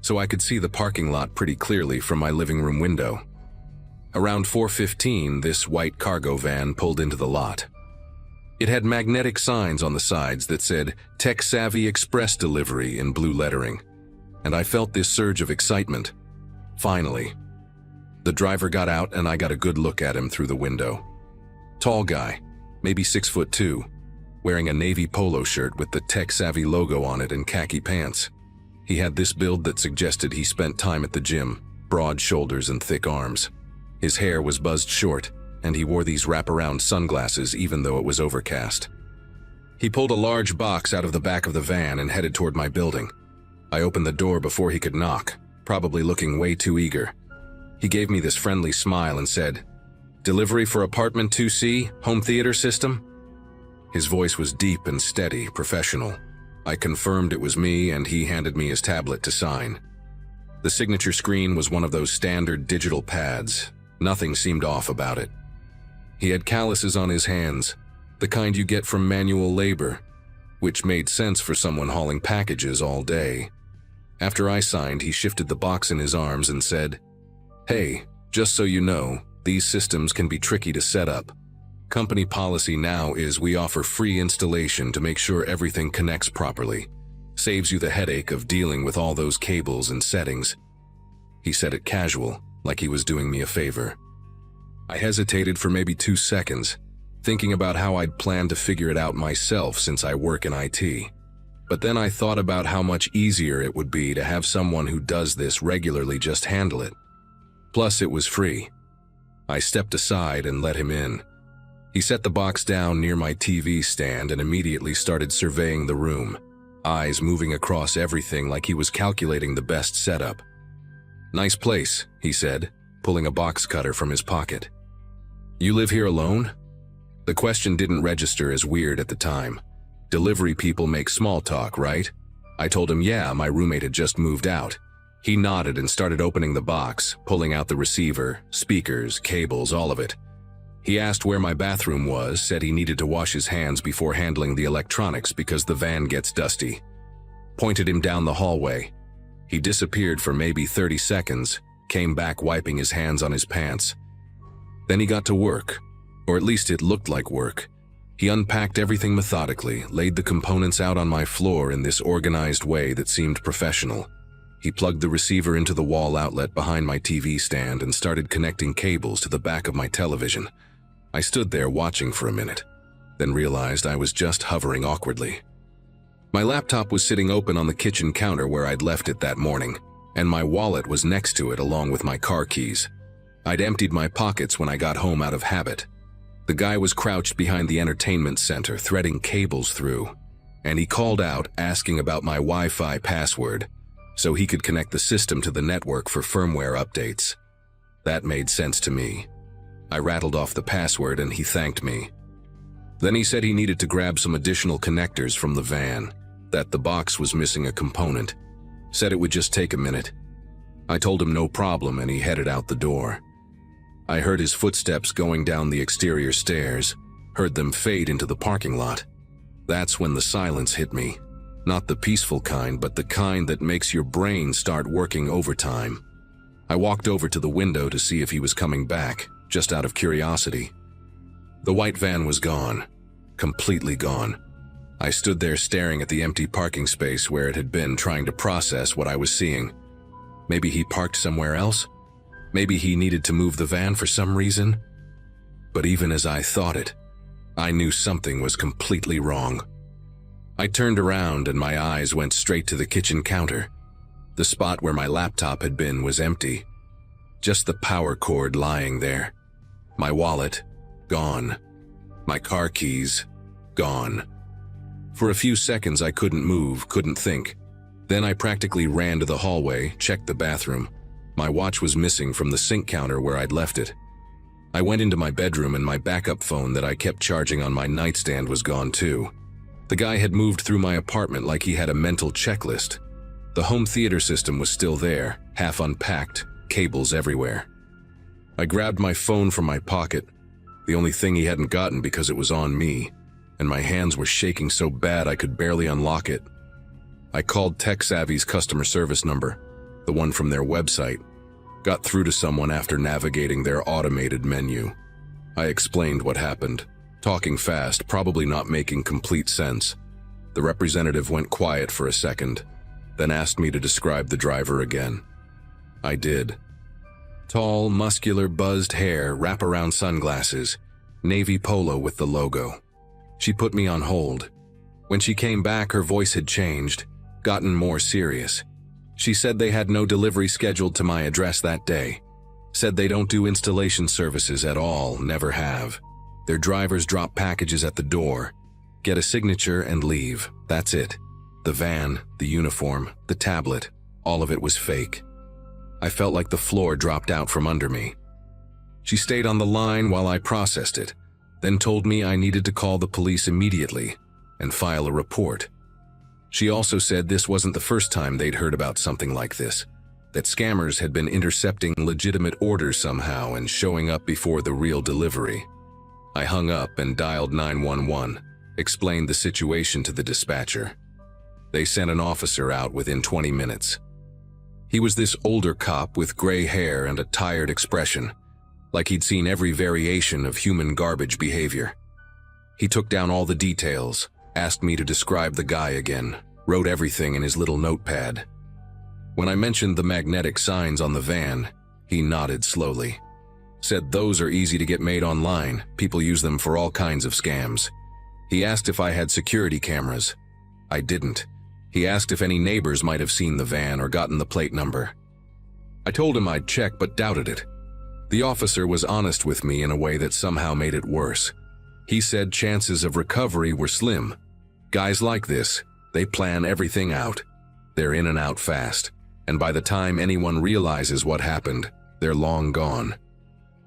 so I could see the parking lot pretty clearly from my living room window. Around 4:15, this white cargo van pulled into the lot. It had magnetic signs on the sides that said Tech Savvy Express Delivery in blue lettering, and I felt this surge of excitement. Finally. The driver got out and I got a good look at him through the window. Tall guy, maybe 6'2", wearing a navy polo shirt with the Tech Savvy logo on it and khaki pants. He had this build that suggested he spent time at the gym, broad shoulders and thick arms. His hair was buzzed short, and he wore these wraparound sunglasses even though it was overcast. He pulled a large box out of the back of the van and headed toward my building. I opened the door before he could knock, probably looking way too eager. He gave me this friendly smile and said, "Delivery for apartment 2C, home theater system?" His voice was deep and steady, professional. I confirmed it was me, and he handed me his tablet to sign. The signature screen was one of those standard digital pads. Nothing seemed off about it. He had calluses on his hands, the kind you get from manual labor, which made sense for someone hauling packages all day. After I signed, he shifted the box in his arms and said, "Hey, just so you know, these systems can be tricky to set up. Company policy now is we offer free installation to make sure everything connects properly. Saves you the headache of dealing with all those cables and settings." He said it casual, like he was doing me a favor. I hesitated for maybe 2 seconds, thinking about how I'd planned to figure it out myself since I work in IT. But then I thought about how much easier it would be to have someone who does this regularly just handle it. Plus, it was free. I stepped aside and let him in. He set the box down near my TV stand and immediately started surveying the room, eyes moving across everything like he was calculating the best setup. "Nice place," he said, pulling a box cutter from his pocket. "You live here alone?" The question didn't register as weird at the time. Delivery people make small talk, right? I told him, yeah, my roommate had just moved out. He nodded and started opening the box, pulling out the receiver, speakers, cables, all of it. He asked where my bathroom was, said he needed to wash his hands before handling the electronics because the van gets dusty. Pointed him down the hallway. He disappeared for maybe 30 seconds, came back wiping his hands on his pants. Then he got to work, or at least it looked like work. He unpacked everything methodically, laid the components out on my floor in this organized way that seemed professional. He plugged the receiver into the wall outlet behind my TV stand and started connecting cables to the back of my television. I stood there watching for a minute, then realized I was just hovering awkwardly. My laptop was sitting open on the kitchen counter where I'd left it that morning, and my wallet was next to it along with my car keys. I'd emptied my pockets when I got home out of habit. The guy was crouched behind the entertainment center, threading cables through, and he called out asking about my Wi-Fi password so he could connect the system to the network for firmware updates. That made sense to me. I rattled off the password and he thanked me. Then he said he needed to grab some additional connectors from the van, that the box was missing a component. Said it would just take a minute. I told him no problem and he headed out the door. I heard his footsteps going down the exterior stairs, heard them fade into the parking lot. That's when the silence hit me. Not the peaceful kind, but the kind that makes your brain start working overtime. I walked over to the window to see if he was coming back, just out of curiosity. The white van was gone. Completely gone. I stood there staring at the empty parking space where it had been, trying to process what I was seeing. Maybe he parked somewhere else? Maybe he needed to move the van for some reason? But even as I thought it, I knew something was completely wrong. I turned around and my eyes went straight to the kitchen counter. The spot where my laptop had been was empty. Just the power cord lying there. My wallet, gone. My car keys, gone. For a few seconds I couldn't move, couldn't think. Then I practically ran to the hallway, checked the bathroom. My watch was missing from the sink counter where I'd left it. I went into my bedroom and my backup phone that I kept charging on my nightstand was gone too. The guy had moved through my apartment like he had a mental checklist. The home theater system was still there, half unpacked, cables everywhere. I grabbed my phone from my pocket, the only thing he hadn't gotten because it was on me, and my hands were shaking so bad I could barely unlock it. I called TechSavvy's customer service number, the one from their website, got through to someone after navigating their automated menu. I explained what happened, talking fast, probably not making complete sense. The representative went quiet for a second, then asked me to describe the driver again. I did. Tall, muscular, buzzed hair, wraparound sunglasses, navy polo with the logo. She put me on hold. When she came back, her voice had changed, gotten more serious. She said they had no delivery scheduled to my address that day. Said they don't do installation services at all, never have. Their drivers drop packages at the door, get a signature and leave. That's it. The van, the uniform, the tablet, all of it was fake. I felt like the floor dropped out from under me. She stayed on the line while I processed it, then told me I needed to call the police immediately and file a report. She also said this wasn't the first time they'd heard about something like this, that scammers had been intercepting legitimate orders somehow and showing up before the real delivery. I hung up and dialed 911, explained the situation to the dispatcher. They sent an officer out within 20 minutes. He was this older cop with gray hair and a tired expression, like he'd seen every variation of human garbage behavior. He took down all the details, asked me to describe the guy again, wrote everything in his little notepad. When I mentioned the magnetic signs on the van, he nodded slowly. Said those are easy to get made online, people use them for all kinds of scams. He asked if I had security cameras. I didn't. He asked if any neighbors might have seen the van or gotten the plate number. I told him I'd check but doubted it. The officer was honest with me in a way that somehow made it worse. He said chances of recovery were slim. Guys like this, they plan everything out. They're in and out fast, and by the time anyone realizes what happened, they're long gone.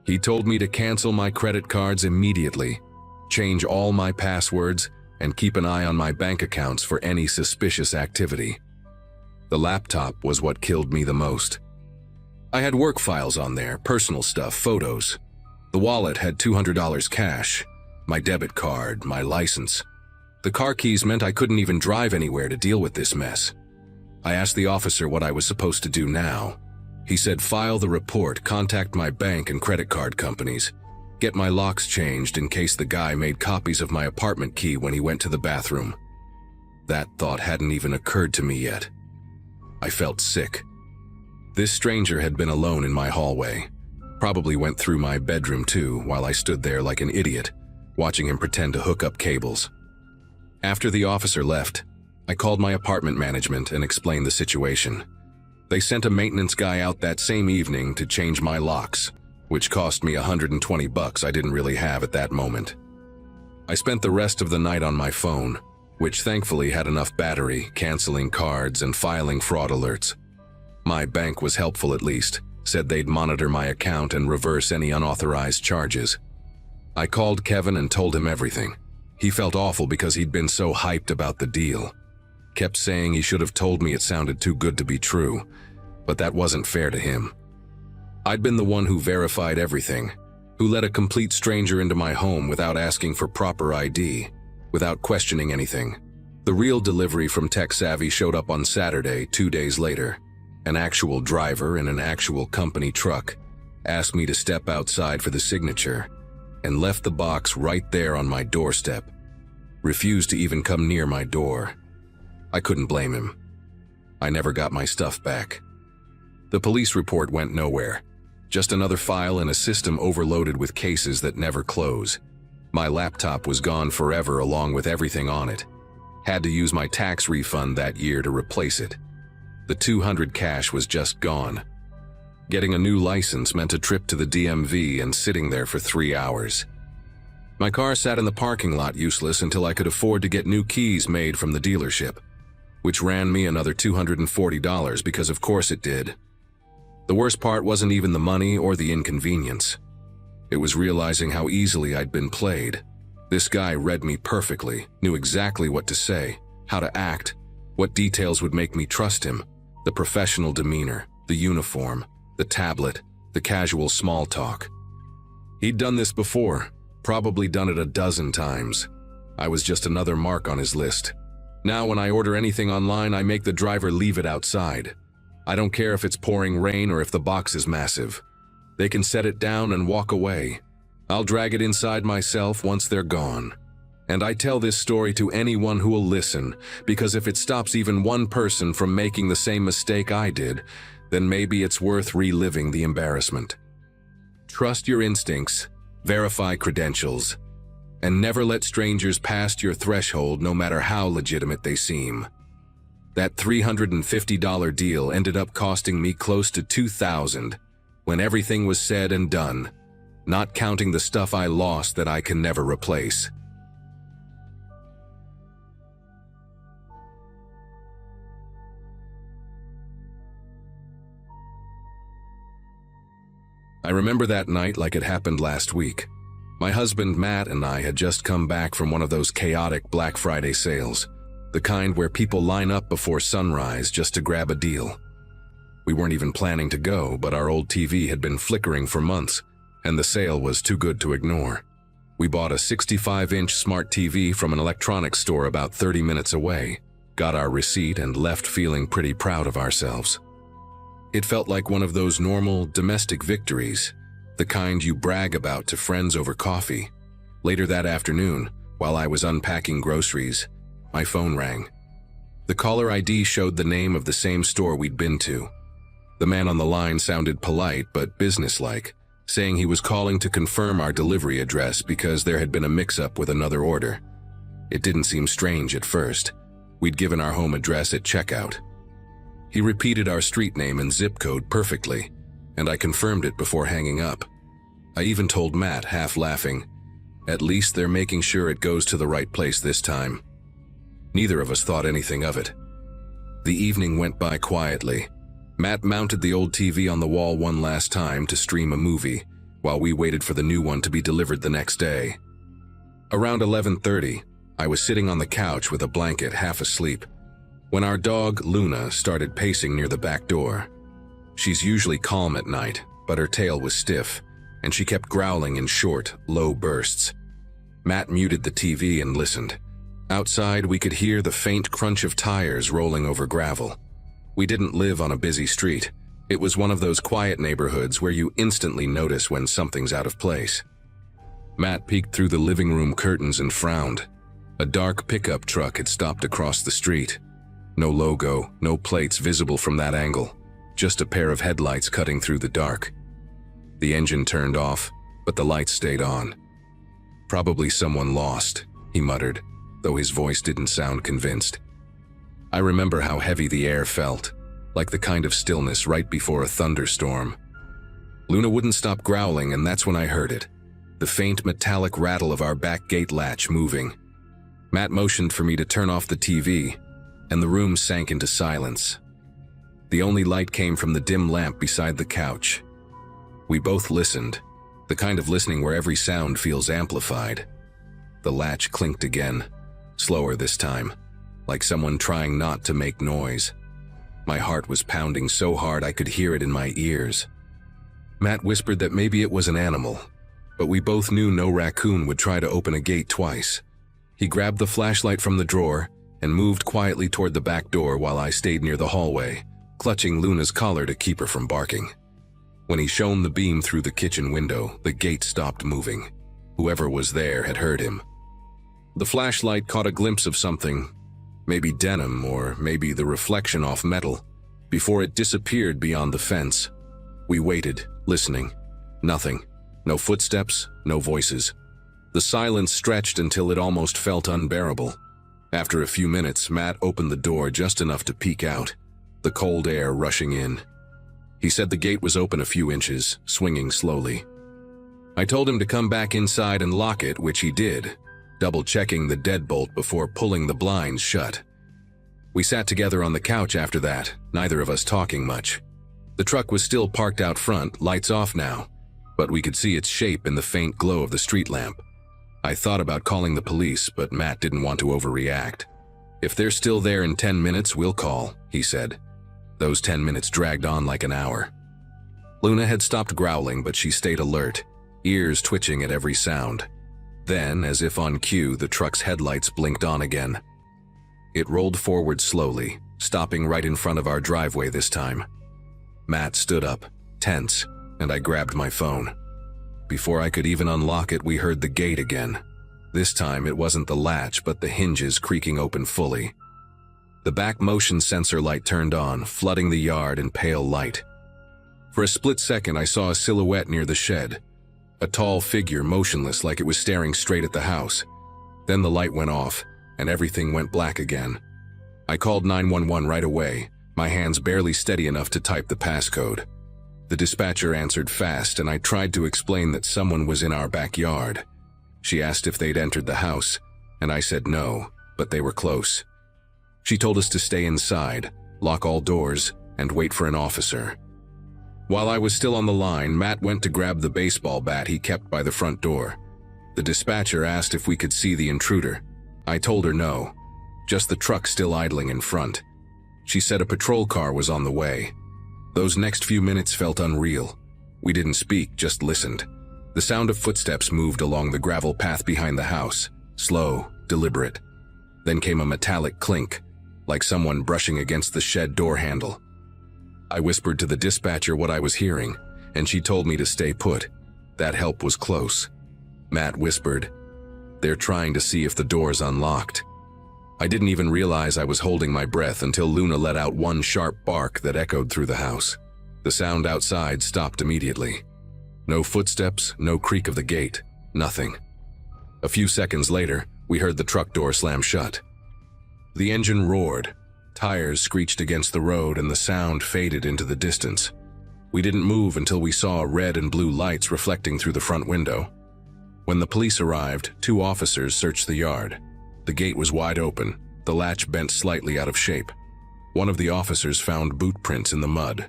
He told me to cancel my credit cards immediately, change all my passwords, and keep an eye on my bank accounts for any suspicious activity. The laptop was what killed me the most. I had work files on there, personal stuff, photos. The wallet had $200 cash, my debit card, my license. The car keys meant I couldn't even drive anywhere to deal with this mess. I asked the officer what I was supposed to do now. He said file the report, contact my bank and credit card companies, get my locks changed in case the guy made copies of my apartment key when he went to the bathroom. That thought hadn't even occurred to me yet. I felt sick. This stranger had been alone in my hallway. Probably went through my bedroom too, while I stood there like an idiot, watching him pretend to hook up cables. After the officer left, I called my apartment management and explained the situation. They sent a maintenance guy out that same evening to change my locks, which cost me $120 I didn't really have at that moment. I spent the rest of the night on my phone, which thankfully had enough battery, canceling cards and filing fraud alerts. My bank was helpful at least, said they'd monitor my account and reverse any unauthorized charges. I called Kevin and told him everything. He felt awful because he'd been so hyped about the deal. Kept saying he should have told me it sounded too good to be true, but that wasn't fair to him. I'd been the one who verified everything, who let a complete stranger into my home without asking for proper ID, without questioning anything. The real delivery from Tech Savvy showed up on Saturday, 2 days later. An actual driver in an actual company truck asked me to step outside for the signature and left the box right there on my doorstep. Refused to even come near my door. I couldn't blame him. I never got my stuff back. The police report went nowhere. Just another file in a system overloaded with cases that never close. My laptop was gone forever along with everything on it. Had to use my tax refund that year to replace it. The $200 cash was just gone. Getting a new license meant a trip to the DMV and sitting there for 3 hours. My car sat in the parking lot useless until I could afford to get new keys made from the dealership, which ran me another $240 because of course it did. The worst part wasn't even the money or the inconvenience. It was realizing how easily I'd been played. This guy read me perfectly, knew exactly what to say, how to act, what details would make me trust him. The professional demeanor, the uniform, the tablet, the casual small talk. He'd done this before, probably done it a dozen times. I was just another mark on his list. Now when I order anything online, I make the driver leave it outside. I don't care if it's pouring rain or if the box is massive. They can set it down and walk away. I'll drag it inside myself once they're gone. And I tell this story to anyone who will listen, because if it stops even one person from making the same mistake I did, then maybe it's worth reliving the embarrassment. Trust your instincts, verify credentials, and never let strangers past your threshold no matter how legitimate they seem. That $350 deal ended up costing me close to $2,000 when everything was said and done, not counting the stuff I lost that I can never replace. I remember that night like it happened last week. My husband Matt and I had just come back from one of those chaotic Black Friday sales, the kind where people line up before sunrise just to grab a deal. We weren't even planning to go, but our old TV had been flickering for months, and the sale was too good to ignore. We bought a 65-inch smart TV from an electronics store about 30 minutes away, got our receipt, and left feeling pretty proud of ourselves. It felt like one of those normal, domestic victories, the kind you brag about to friends over coffee. Later that afternoon, while I was unpacking groceries, my phone rang. The caller ID showed the name of the same store we'd been to. The man on the line sounded polite but businesslike, saying he was calling to confirm our delivery address because there had been a mix-up with another order. It didn't seem strange at first. We'd given our home address at checkout. He repeated our street name and zip code perfectly, and I confirmed it before hanging up. I even told Matt, half laughing, "At least they're making sure it goes to the right place this time." Neither of us thought anything of it. The evening went by quietly. Matt mounted the old TV on the wall one last time to stream a movie, while we waited for the new one to be delivered the next day. Around 11:30, I was sitting on the couch with a blanket, half asleep, when our dog, Luna, started pacing near the back door. She's usually calm at night, but her tail was stiff, and she kept growling in short, low bursts. Matt muted the TV and listened. Outside, we could hear the faint crunch of tires rolling over gravel. We didn't live on a busy street. It was one of those quiet neighborhoods where you instantly notice when something's out of place. Matt peeked through the living room curtains and frowned. A dark pickup truck had stopped across the street. No logo, no plates visible from that angle, just a pair of headlights cutting through the dark. The engine turned off, but the lights stayed on. "Probably someone lost," he muttered, though his voice didn't sound convinced. I remember how heavy the air felt, like the kind of stillness right before a thunderstorm. Luna wouldn't stop growling, and that's when I heard it, the faint metallic rattle of our back gate latch moving. Matt motioned for me to turn off the TV, and the room sank into silence. The only light came from the dim lamp beside the couch. We both listened, the kind of listening where every sound feels amplified. The latch clinked again, slower this time, like someone trying not to make noise. My heart was pounding so hard I could hear it in my ears. Matt whispered that maybe it was an animal, but we both knew no raccoon would try to open a gate twice. He grabbed the flashlight from the drawer and moved quietly toward the back door while I stayed near the hallway, clutching Luna's collar to keep her from barking. When he shone the beam through the kitchen window, the gate stopped moving. Whoever was there had heard him. The flashlight caught a glimpse of something, maybe denim or maybe the reflection off metal, before it disappeared beyond the fence. We waited, listening. Nothing. No footsteps, no voices. The silence stretched until it almost felt unbearable. After a few minutes, Matt opened the door just enough to peek out, the cold air rushing in. He said the gate was open a few inches, swinging slowly. I told him to come back inside and lock it, which he did, double-checking the deadbolt before pulling the blinds shut. We sat together on the couch after that, neither of us talking much. The truck was still parked out front, lights off now, but we could see its shape in the faint glow of the street lamp. I thought about calling the police, but Matt didn't want to overreact. "If they're still there in 10 minutes, we'll call," he said. Those 10 minutes dragged on like an hour. Luna had stopped growling, but she stayed alert, ears twitching at every sound. Then, as if on cue, the truck's headlights blinked on again. It rolled forward slowly, stopping right in front of our driveway this time. Matt stood up, tense, and I grabbed my phone. Before I could even unlock it, we heard the gate again. This time, it wasn't the latch, but the hinges creaking open fully. The back motion sensor light turned on, flooding the yard in pale light. For a split second, I saw a silhouette near the shed, a tall figure motionless like it was staring straight at the house. Then the light went off, and everything went black again. I called 911 right away, my hands barely steady enough to type the passcode. The dispatcher answered fast, and I tried to explain that someone was in our backyard. She asked if they'd entered the house, and I said no, but they were close. She told us to stay inside, lock all doors, and wait for an officer. While I was still on the line, Matt went to grab the baseball bat he kept by the front door. The dispatcher asked if we could see the intruder. I told her no, just the truck still idling in front. She said a patrol car was on the way. Those next few minutes felt unreal. We didn't speak, just listened. The sound of footsteps moved along the gravel path behind the house, slow, deliberate. Then came a metallic clink, like someone brushing against the shed door handle. I whispered to the dispatcher what I was hearing, and she told me to stay put. That help was close. Matt whispered, "They're trying to see if the door's unlocked." I didn't even realize I was holding my breath until Luna let out one sharp bark that echoed through the house. The sound outside stopped immediately. No footsteps, no creak of the gate, nothing. A few seconds later, we heard the truck door slam shut. The engine roared. Tires screeched against the road, and the sound faded into the distance. We didn't move until we saw red and blue lights reflecting through the front window. When the police arrived, 2 officers searched the yard. The gate was wide open, the latch bent slightly out of shape. One of the officers found boot prints in the mud,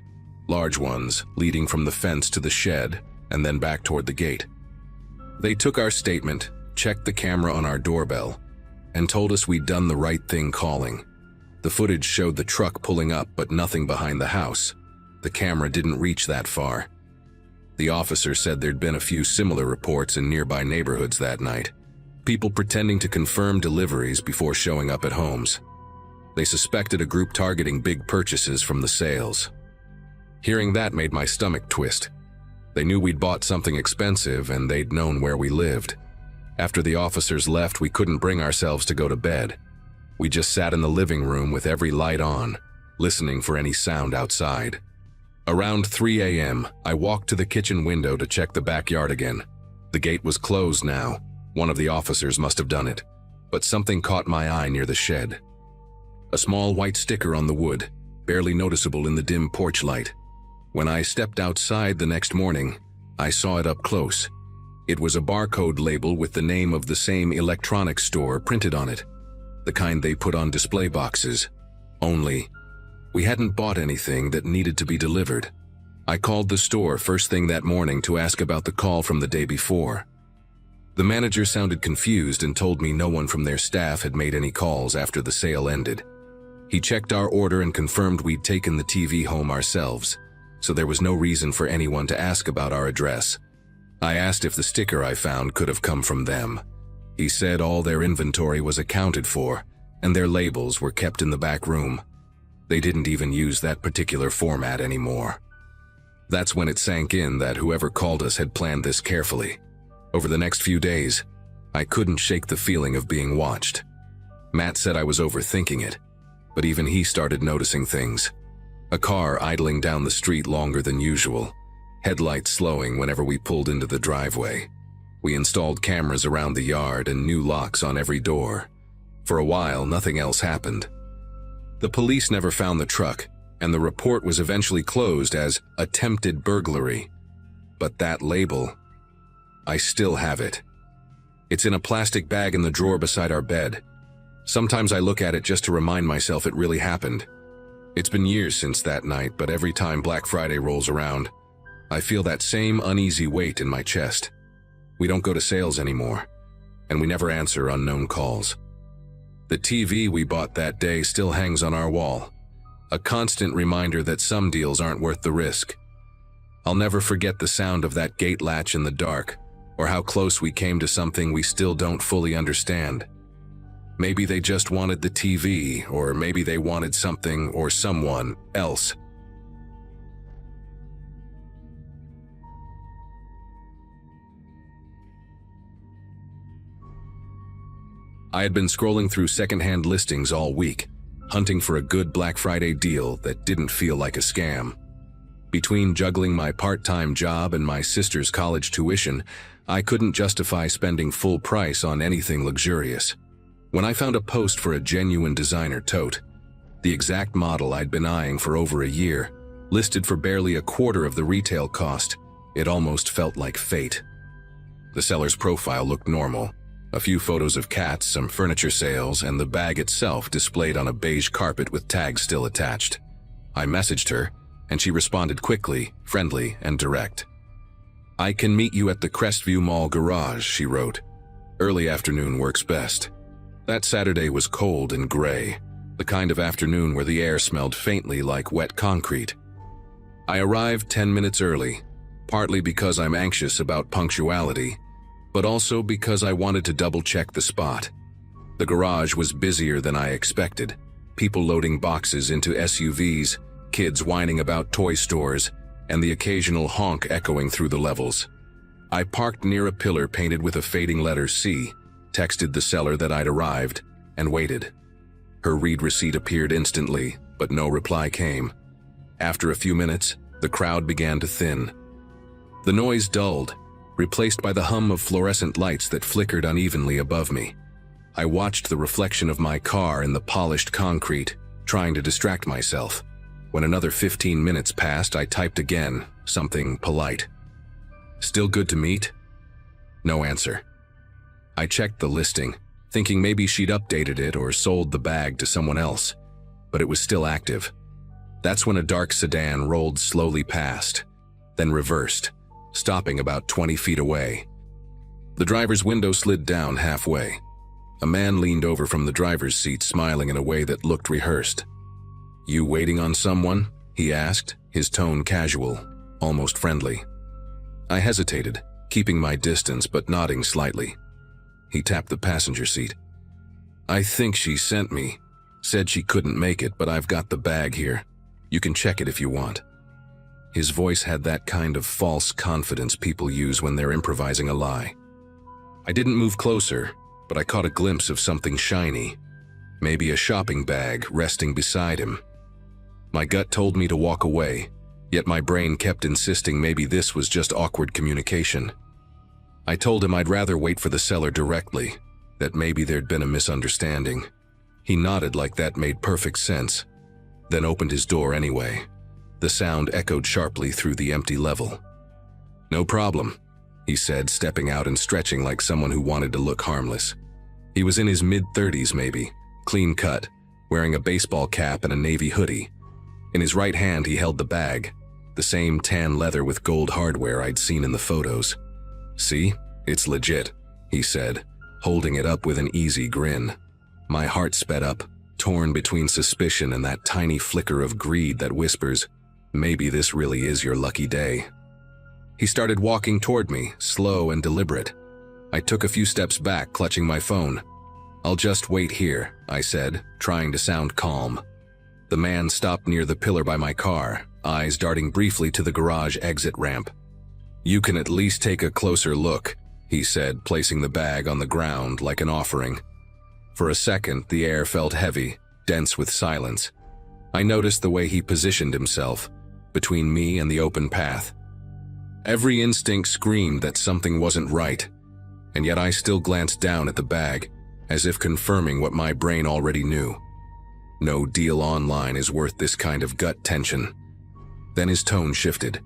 large ones leading from the fence to the shed and then back toward the gate. They took our statement, checked the camera on our doorbell, and told us we'd done the right thing calling. The footage showed the truck pulling up, but nothing behind the house. The camera didn't reach that far. The officer said there'd been a few similar reports in nearby neighborhoods that night. People pretending to confirm deliveries before showing up at homes. They suspected a group targeting big purchases from the sales. Hearing that made my stomach twist. They knew we'd bought something expensive, and they'd known where we lived. After the officers left, we couldn't bring ourselves to go to bed. We just sat in the living room with every light on, listening for any sound outside. Around 3 a.m., I walked to the kitchen window to check the backyard again. The gate was closed now. One of the officers must have done it, but something caught my eye near the shed. A small white sticker on the wood, barely noticeable in the dim porch light. When I stepped outside the next morning, I saw it up close. It was a barcode label with the name of the same electronics store printed on it, the kind they put on display boxes. Only, we hadn't bought anything that needed to be delivered. I called the store first thing that morning to ask about the call from the day before. The manager sounded confused and told me no one from their staff had made any calls after the sale ended. He checked our order and confirmed we'd taken the TV home ourselves, so there was no reason for anyone to ask about our address. I asked if the sticker I found could have come from them. He said all their inventory was accounted for, and their labels were kept in the back room. They didn't even use that particular format anymore. That's when it sank in that whoever called us had planned this carefully. Over the next few days, I couldn't shake the feeling of being watched. Matt said I was overthinking it, but even he started noticing things. A car idling down the street longer than usual, headlights slowing whenever we pulled into the driveway. We installed cameras around the yard and new locks on every door. For a while, nothing else happened. The police never found the truck, and the report was eventually closed as attempted burglary. But that label, I still have it. It's in a plastic bag in the drawer beside our bed. Sometimes I look at it just to remind myself it really happened. It's been years since that night, but every time Black Friday rolls around, I feel that same uneasy weight in my chest. We don't go to sales anymore, and we never answer unknown calls. The TV we bought that day still hangs on our wall, a constant reminder that some deals aren't worth the risk. I'll never forget the sound of that gate latch in the dark, or how close we came to something we still don't fully understand. Maybe they just wanted the TV, or maybe they wanted something or someone else. I had been scrolling through secondhand listings all week, hunting for a good Black Friday deal that didn't feel like a scam. Between juggling my part-time job and my sister's college tuition, I couldn't justify spending full price on anything luxurious. When I found a post for a genuine designer tote, The exact model I'd been eyeing for over a year, listed for barely a quarter of the retail cost. It almost felt like fate. The seller's profile looked normal. A few photos of cats, some furniture sales, and the bag itself displayed on a beige carpet with tags still attached. I messaged her, and she responded quickly, friendly, and direct. "I can meet you at the Crestview Mall garage," she wrote. "Early afternoon works best." That Saturday was cold and gray, the kind of afternoon where the air smelled faintly like wet concrete. I arrived 10 minutes early, partly because I'm anxious about punctuality, but also because I wanted to double-check the spot. The garage was busier than I expected, people loading boxes into SUVs, kids whining about toy stores, and the occasional honk echoing through the levels. I parked near a pillar painted with a fading letter C, texted the seller that I'd arrived, and waited. Her read receipt appeared instantly, but no reply came. After a few minutes, the crowd began to thin. The noise dulled, replaced by the hum of fluorescent lights that flickered unevenly above me. I watched the reflection of my car in the polished concrete, trying to distract myself. When another 15 minutes passed, I typed again, something polite. "Still good to meet?" No answer. I checked the listing, thinking maybe she'd updated it or sold the bag to someone else, but it was still active. That's when a dark sedan rolled slowly past, then reversed, stopping about 20 feet away. The driver's window slid down halfway. A man leaned over from the driver's seat, smiling in a way that looked rehearsed. "You waiting on someone?" he asked, his tone casual, almost friendly. I hesitated, keeping my distance but nodding slightly. He tapped the passenger seat. "I think she sent me. Said she couldn't make it, but I've got the bag here. You can check it if you want." His voice had that kind of false confidence people use when they're improvising a lie. I didn't move closer, but I caught a glimpse of something shiny, maybe a shopping bag resting beside him. My gut told me to walk away, yet my brain kept insisting maybe this was just awkward communication. I told him I'd rather wait for the seller directly, that maybe there'd been a misunderstanding. He nodded like that made perfect sense, then opened his door anyway. The sound echoed sharply through the empty level. "No problem," he said, stepping out and stretching like someone who wanted to look harmless. He was in his mid-30s maybe, clean cut, wearing a baseball cap and a navy hoodie. In his right hand he held the bag, the same tan leather with gold hardware I'd seen in the photos. "See, it's legit," he said, holding it up with an easy grin. My heart sped up, torn between suspicion and that tiny flicker of greed that whispers, maybe this really is your lucky day. He started walking toward me, slow and deliberate. I took a few steps back, clutching my phone. "I'll just wait here," I said, trying to sound calm. The man stopped near the pillar by my car, eyes darting briefly to the garage exit ramp. "You can at least take a closer look," he said, placing the bag on the ground like an offering. For a second, the air felt heavy, dense with silence. I noticed the way he positioned himself, between me and the open path. Every instinct screamed that something wasn't right, and yet I still glanced down at the bag, as if confirming what my brain already knew. No deal online is worth this kind of gut tension. Then his tone shifted.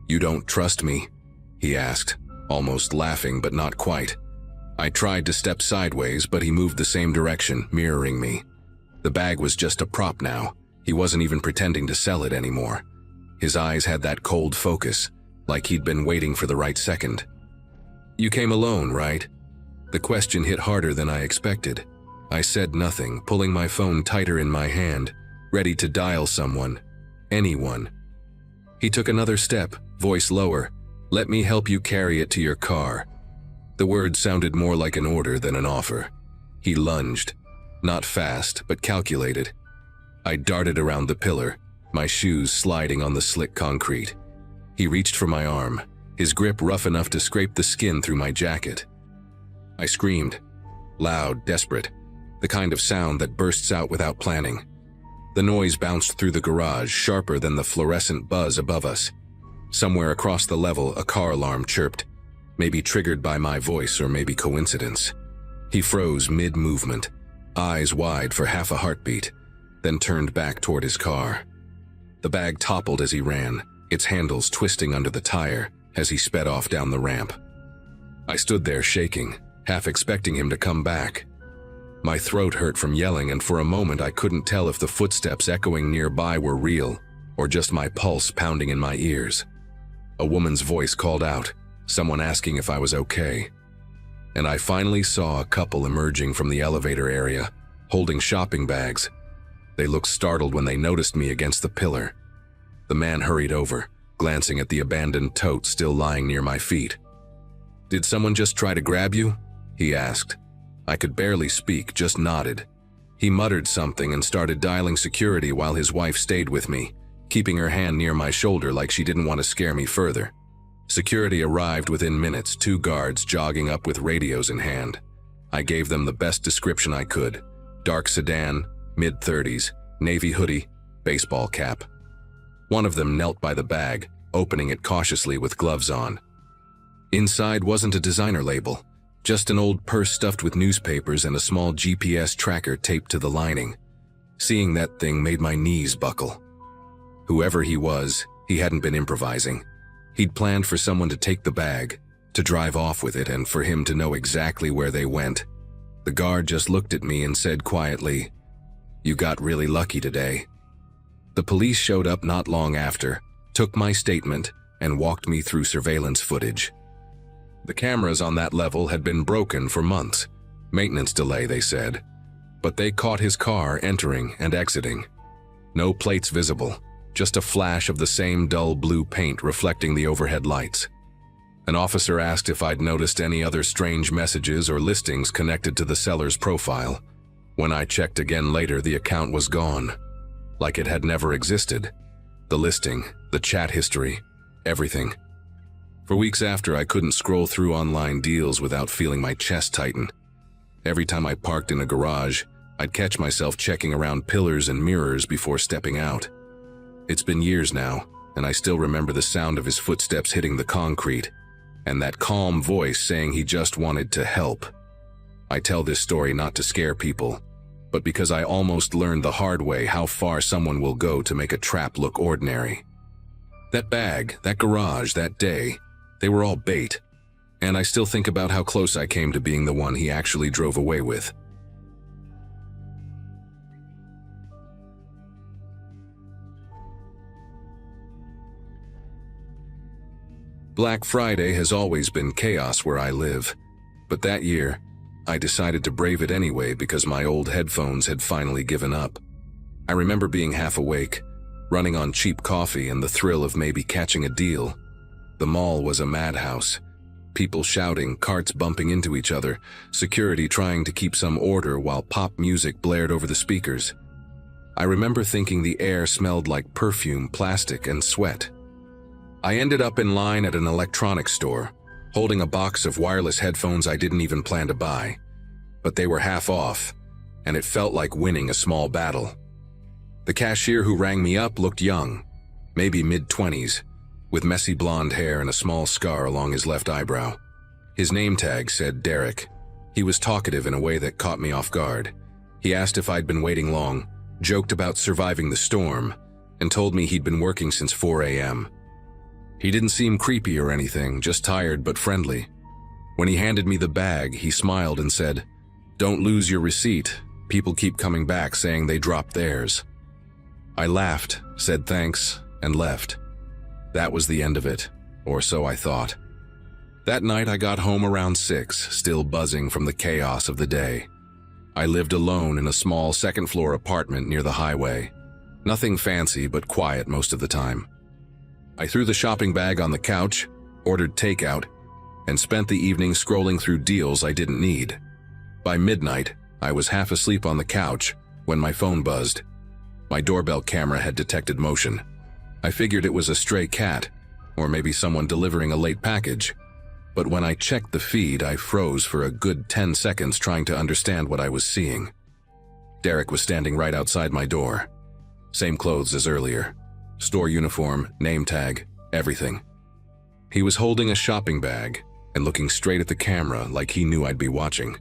"You don't trust me?" he asked, almost laughing but not quite. I tried to step sideways, but he moved the same direction, mirroring me. The bag was just a prop now. He wasn't even pretending to sell it anymore. His eyes had that cold focus, like he'd been waiting for the right second. "You came alone, right?" The question hit harder than I expected. I said nothing, pulling my phone tighter in my hand, ready to dial someone, anyone. He took another step, voice lower. "Let me help you carry it to your car." The word sounded more like an order than an offer. He lunged, not fast, but calculated. I darted around the pillar, my shoes sliding on the slick concrete. He reached for my arm, his grip rough enough to scrape the skin through my jacket. I screamed, loud, desperate, the kind of sound that bursts out without planning. The noise bounced through the garage, sharper than the fluorescent buzz above us. Somewhere across the level, a car alarm chirped, maybe triggered by my voice or maybe coincidence. He froze mid-movement, eyes wide for half a heartbeat. then turned back toward his car. The bag toppled as he ran, its handles twisting under the tire as he sped off down the ramp. I stood there shaking, half expecting him to come back. My throat hurt from yelling, and for a moment I couldn't tell if the footsteps echoing nearby were real or just my pulse pounding in my ears. A woman's voice called out, someone asking if I was okay. And I finally saw a couple emerging from the elevator area, holding shopping bags. They looked startled when they noticed me against the pillar. The man hurried over, glancing at the abandoned tote still lying near my feet. "Did someone just try to grab you?" he asked. I could barely speak, just nodded. He muttered something and started dialing security while his wife stayed with me, keeping her hand near my shoulder like she didn't want to scare me further. Security arrived within minutes, 2 guards jogging up with radios in hand. I gave them the best description I could. Dark sedan, mid-30s, navy hoodie, baseball cap. One of them knelt by the bag, opening it cautiously with gloves on. Inside wasn't a designer label, just an old purse stuffed with newspapers and a small GPS tracker taped to the lining. Seeing that thing made my knees buckle. Whoever he was, he hadn't been improvising. He'd planned for someone to take the bag, to drive off with it, and for him to know exactly where they went. The guard just looked at me and said quietly, "You got really lucky today." The police showed up not long after, took my statement, and walked me through surveillance footage. The cameras on that level had been broken for months. Maintenance delay, they said. But they caught his car entering and exiting. No plates visible, just a flash of the same dull blue paint reflecting the overhead lights. An officer asked if I'd noticed any other strange messages or listings connected to the seller's profile. When I checked again later, the account was gone, like it had never existed. The listing, the chat history, everything. For weeks after, I couldn't scroll through online deals without feeling my chest tighten. Every time I parked in a garage, I'd catch myself checking around pillars and mirrors before stepping out. It's been years now, and I still remember the sound of his footsteps hitting the concrete, and that calm voice saying he just wanted to help. I tell this story not to scare people, but because I almost learned the hard way how far someone will go to make a trap look ordinary. That bag, that garage, that day, they were all bait, and I still think about how close I came to being the one he actually drove away with. Black Friday has always been chaos where I live, but that year, I decided to brave it anyway because my old headphones had finally given up. I remember being half awake, running on cheap coffee and the thrill of maybe catching a deal. The mall was a madhouse. People shouting, carts bumping into each other, security trying to keep some order while pop music blared over the speakers. I remember thinking the air smelled like perfume, plastic, and sweat. I ended up in line at an electronics store, holding a box of wireless headphones I didn't even plan to buy. But they were half off, and it felt like winning a small battle. The cashier who rang me up looked young, maybe mid-20s, with messy blonde hair and a small scar along his left eyebrow. His name tag said Derek. He was talkative in a way that caught me off guard. He asked if I'd been waiting long, joked about surviving the storm, and told me he'd been working since 4 a.m. He didn't seem creepy or anything, just tired but friendly. When he handed me the bag, he smiled and said, "Don't lose your receipt. People keep coming back saying they dropped theirs." I laughed, said thanks, and left. That was the end of it, or so I thought. That night I got home around 6, still buzzing from the chaos of the day. I lived alone in a small second-floor apartment near the highway. Nothing fancy but quiet most of the time. I threw the shopping bag on the couch, ordered takeout, and spent the evening scrolling through deals I didn't need. By midnight, I was half asleep on the couch when my phone buzzed. My doorbell camera had detected motion. I figured it was a stray cat, or maybe someone delivering a late package. But when I checked the feed, I froze for a good 10 seconds trying to understand what I was seeing. Derek was standing right outside my door. Same clothes as earlier. Store uniform, name tag, everything. He was holding a shopping bag and looking straight at the camera like he knew I'd be watching.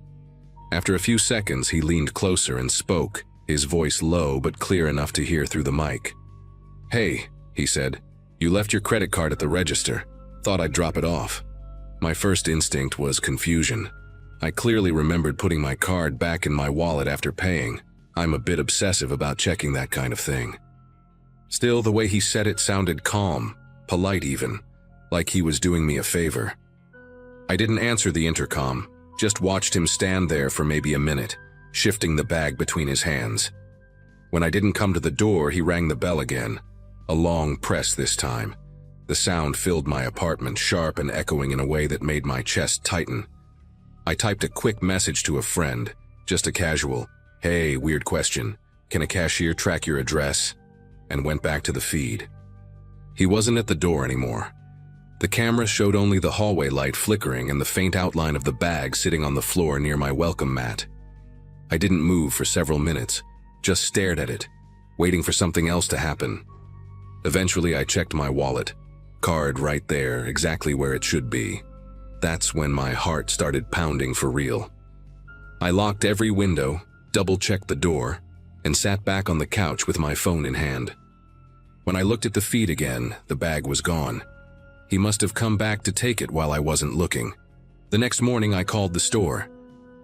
After a few seconds, he leaned closer and spoke his voice low but clear enough to hear through the mic. "Hey," he said, "you left your credit card at the register. Thought I'd drop it off." My first instinct was confusion. I clearly remembered putting my card back in my wallet after paying. I'm a bit obsessive about checking that kind of thing. Still, the way he said it sounded calm, polite even, like he was doing me a favor. I didn't answer the intercom, just watched him stand there for maybe a minute, shifting the bag between his hands. When I didn't come to the door, he rang the bell again, a long press this time. The sound filled my apartment, sharp and echoing in a way that made my chest tighten. I typed a quick message to a friend, just a casual, "Hey, weird question, can a cashier track your address?" and went back to the feed. He wasn't at the door anymore. The camera showed only the hallway light flickering and the faint outline of the bag sitting on the floor near my welcome mat. I didn't move for several minutes, just stared at it, waiting for something else to happen. Eventually, I checked my wallet. Card right there, exactly where it should be. That's when my heart started pounding for real. I locked every window, double-checked the door, and sat back on the couch with my phone in hand. When I looked at the feed again, the bag was gone. He must have come back to take it while I wasn't looking. The next morning, I called the store.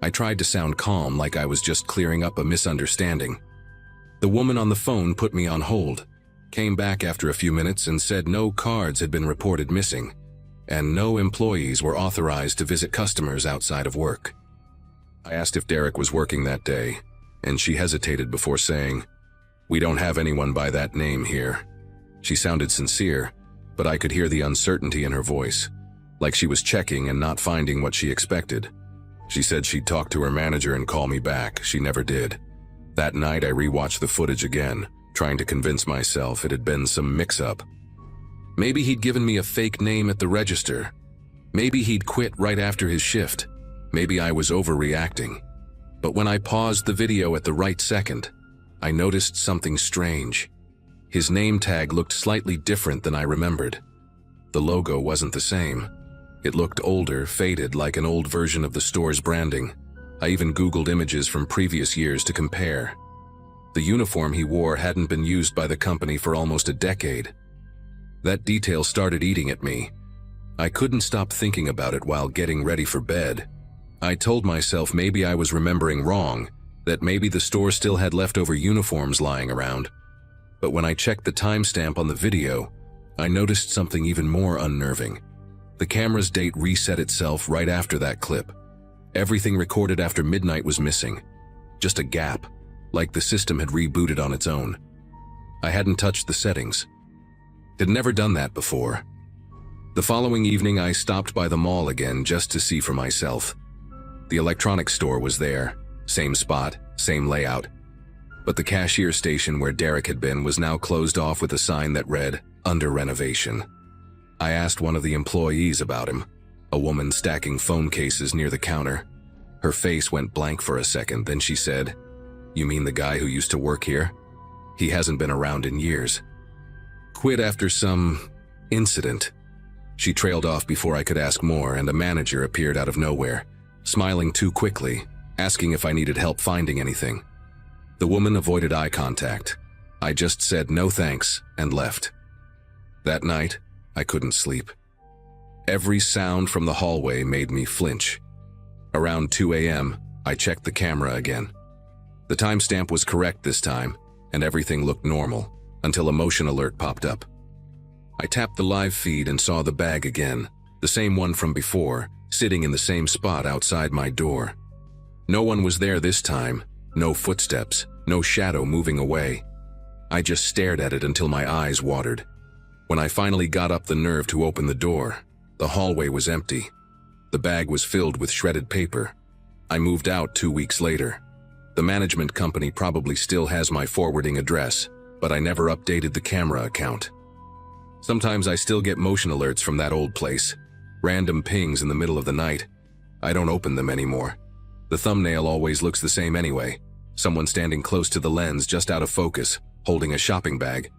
I tried to sound calm, like I was just clearing up a misunderstanding. The woman on the phone put me on hold, came back after a few minutes and said no cards had been reported missing, and no employees were authorized to visit customers outside of work. I asked if Derek was working that day, and she hesitated before saying, "We don't have anyone by that name here." She sounded sincere, but I could hear the uncertainty in her voice, like she was checking and not finding what she expected. She said she'd talk to her manager and call me back. She never did. That night, I rewatched the footage again, trying to convince myself it had been some mix-up. Maybe he'd given me a fake name at the register. Maybe he'd quit right after his shift. Maybe I was overreacting. But when I paused the video at the right second, I noticed something strange. His name tag looked slightly different than I remembered. The logo wasn't the same. It looked older, faded, like an old version of the store's branding. I even Googled images from previous years to compare. The uniform he wore hadn't been used by the company for almost a decade. That detail started eating at me. I couldn't stop thinking about it while getting ready for bed. I told myself maybe I was remembering wrong, that maybe the store still had leftover uniforms lying around. But when I checked the timestamp on the video, I noticed something even more unnerving. The camera's date reset itself right after that clip. Everything recorded after midnight was missing. Just a gap, like the system had rebooted on its own. I hadn't touched the settings. Had never done that before. The following evening, I stopped by the mall again just to see for myself. The electronics store was there, same spot, same layout. But the cashier station where Derek had been was now closed off with a sign that read, "Under renovation." I asked one of the employees about him, a woman stacking phone cases near the counter. Her face went blank for a second, then she said, "You mean the guy who used to work here? He hasn't been around in years. Quit after some incident." She trailed off before I could ask more, and a manager appeared out of nowhere, smiling too quickly, asking if I needed help finding anything. The woman avoided eye contact. I just said no thanks and left. That night, I couldn't sleep. Every sound from the hallway made me flinch. Around 2 a.m., I checked the camera again. The timestamp was correct this time, and everything looked normal, until a motion alert popped up. I tapped the live feed and saw the bag again, the same one from before, sitting in the same spot outside my door. No one was there this time, no footsteps, no shadow moving away. I just stared at it until my eyes watered. When I finally got up the nerve to open the door, the hallway was empty. The bag was filled with shredded paper. I moved out 2 weeks later. The management company probably still has my forwarding address, but I never updated the camera account. Sometimes I still get motion alerts from that old place. Random pings in the middle of the night. I don't open them anymore. The thumbnail always looks the same anyway. Someone standing close to the lens just out of focus, holding a shopping bag.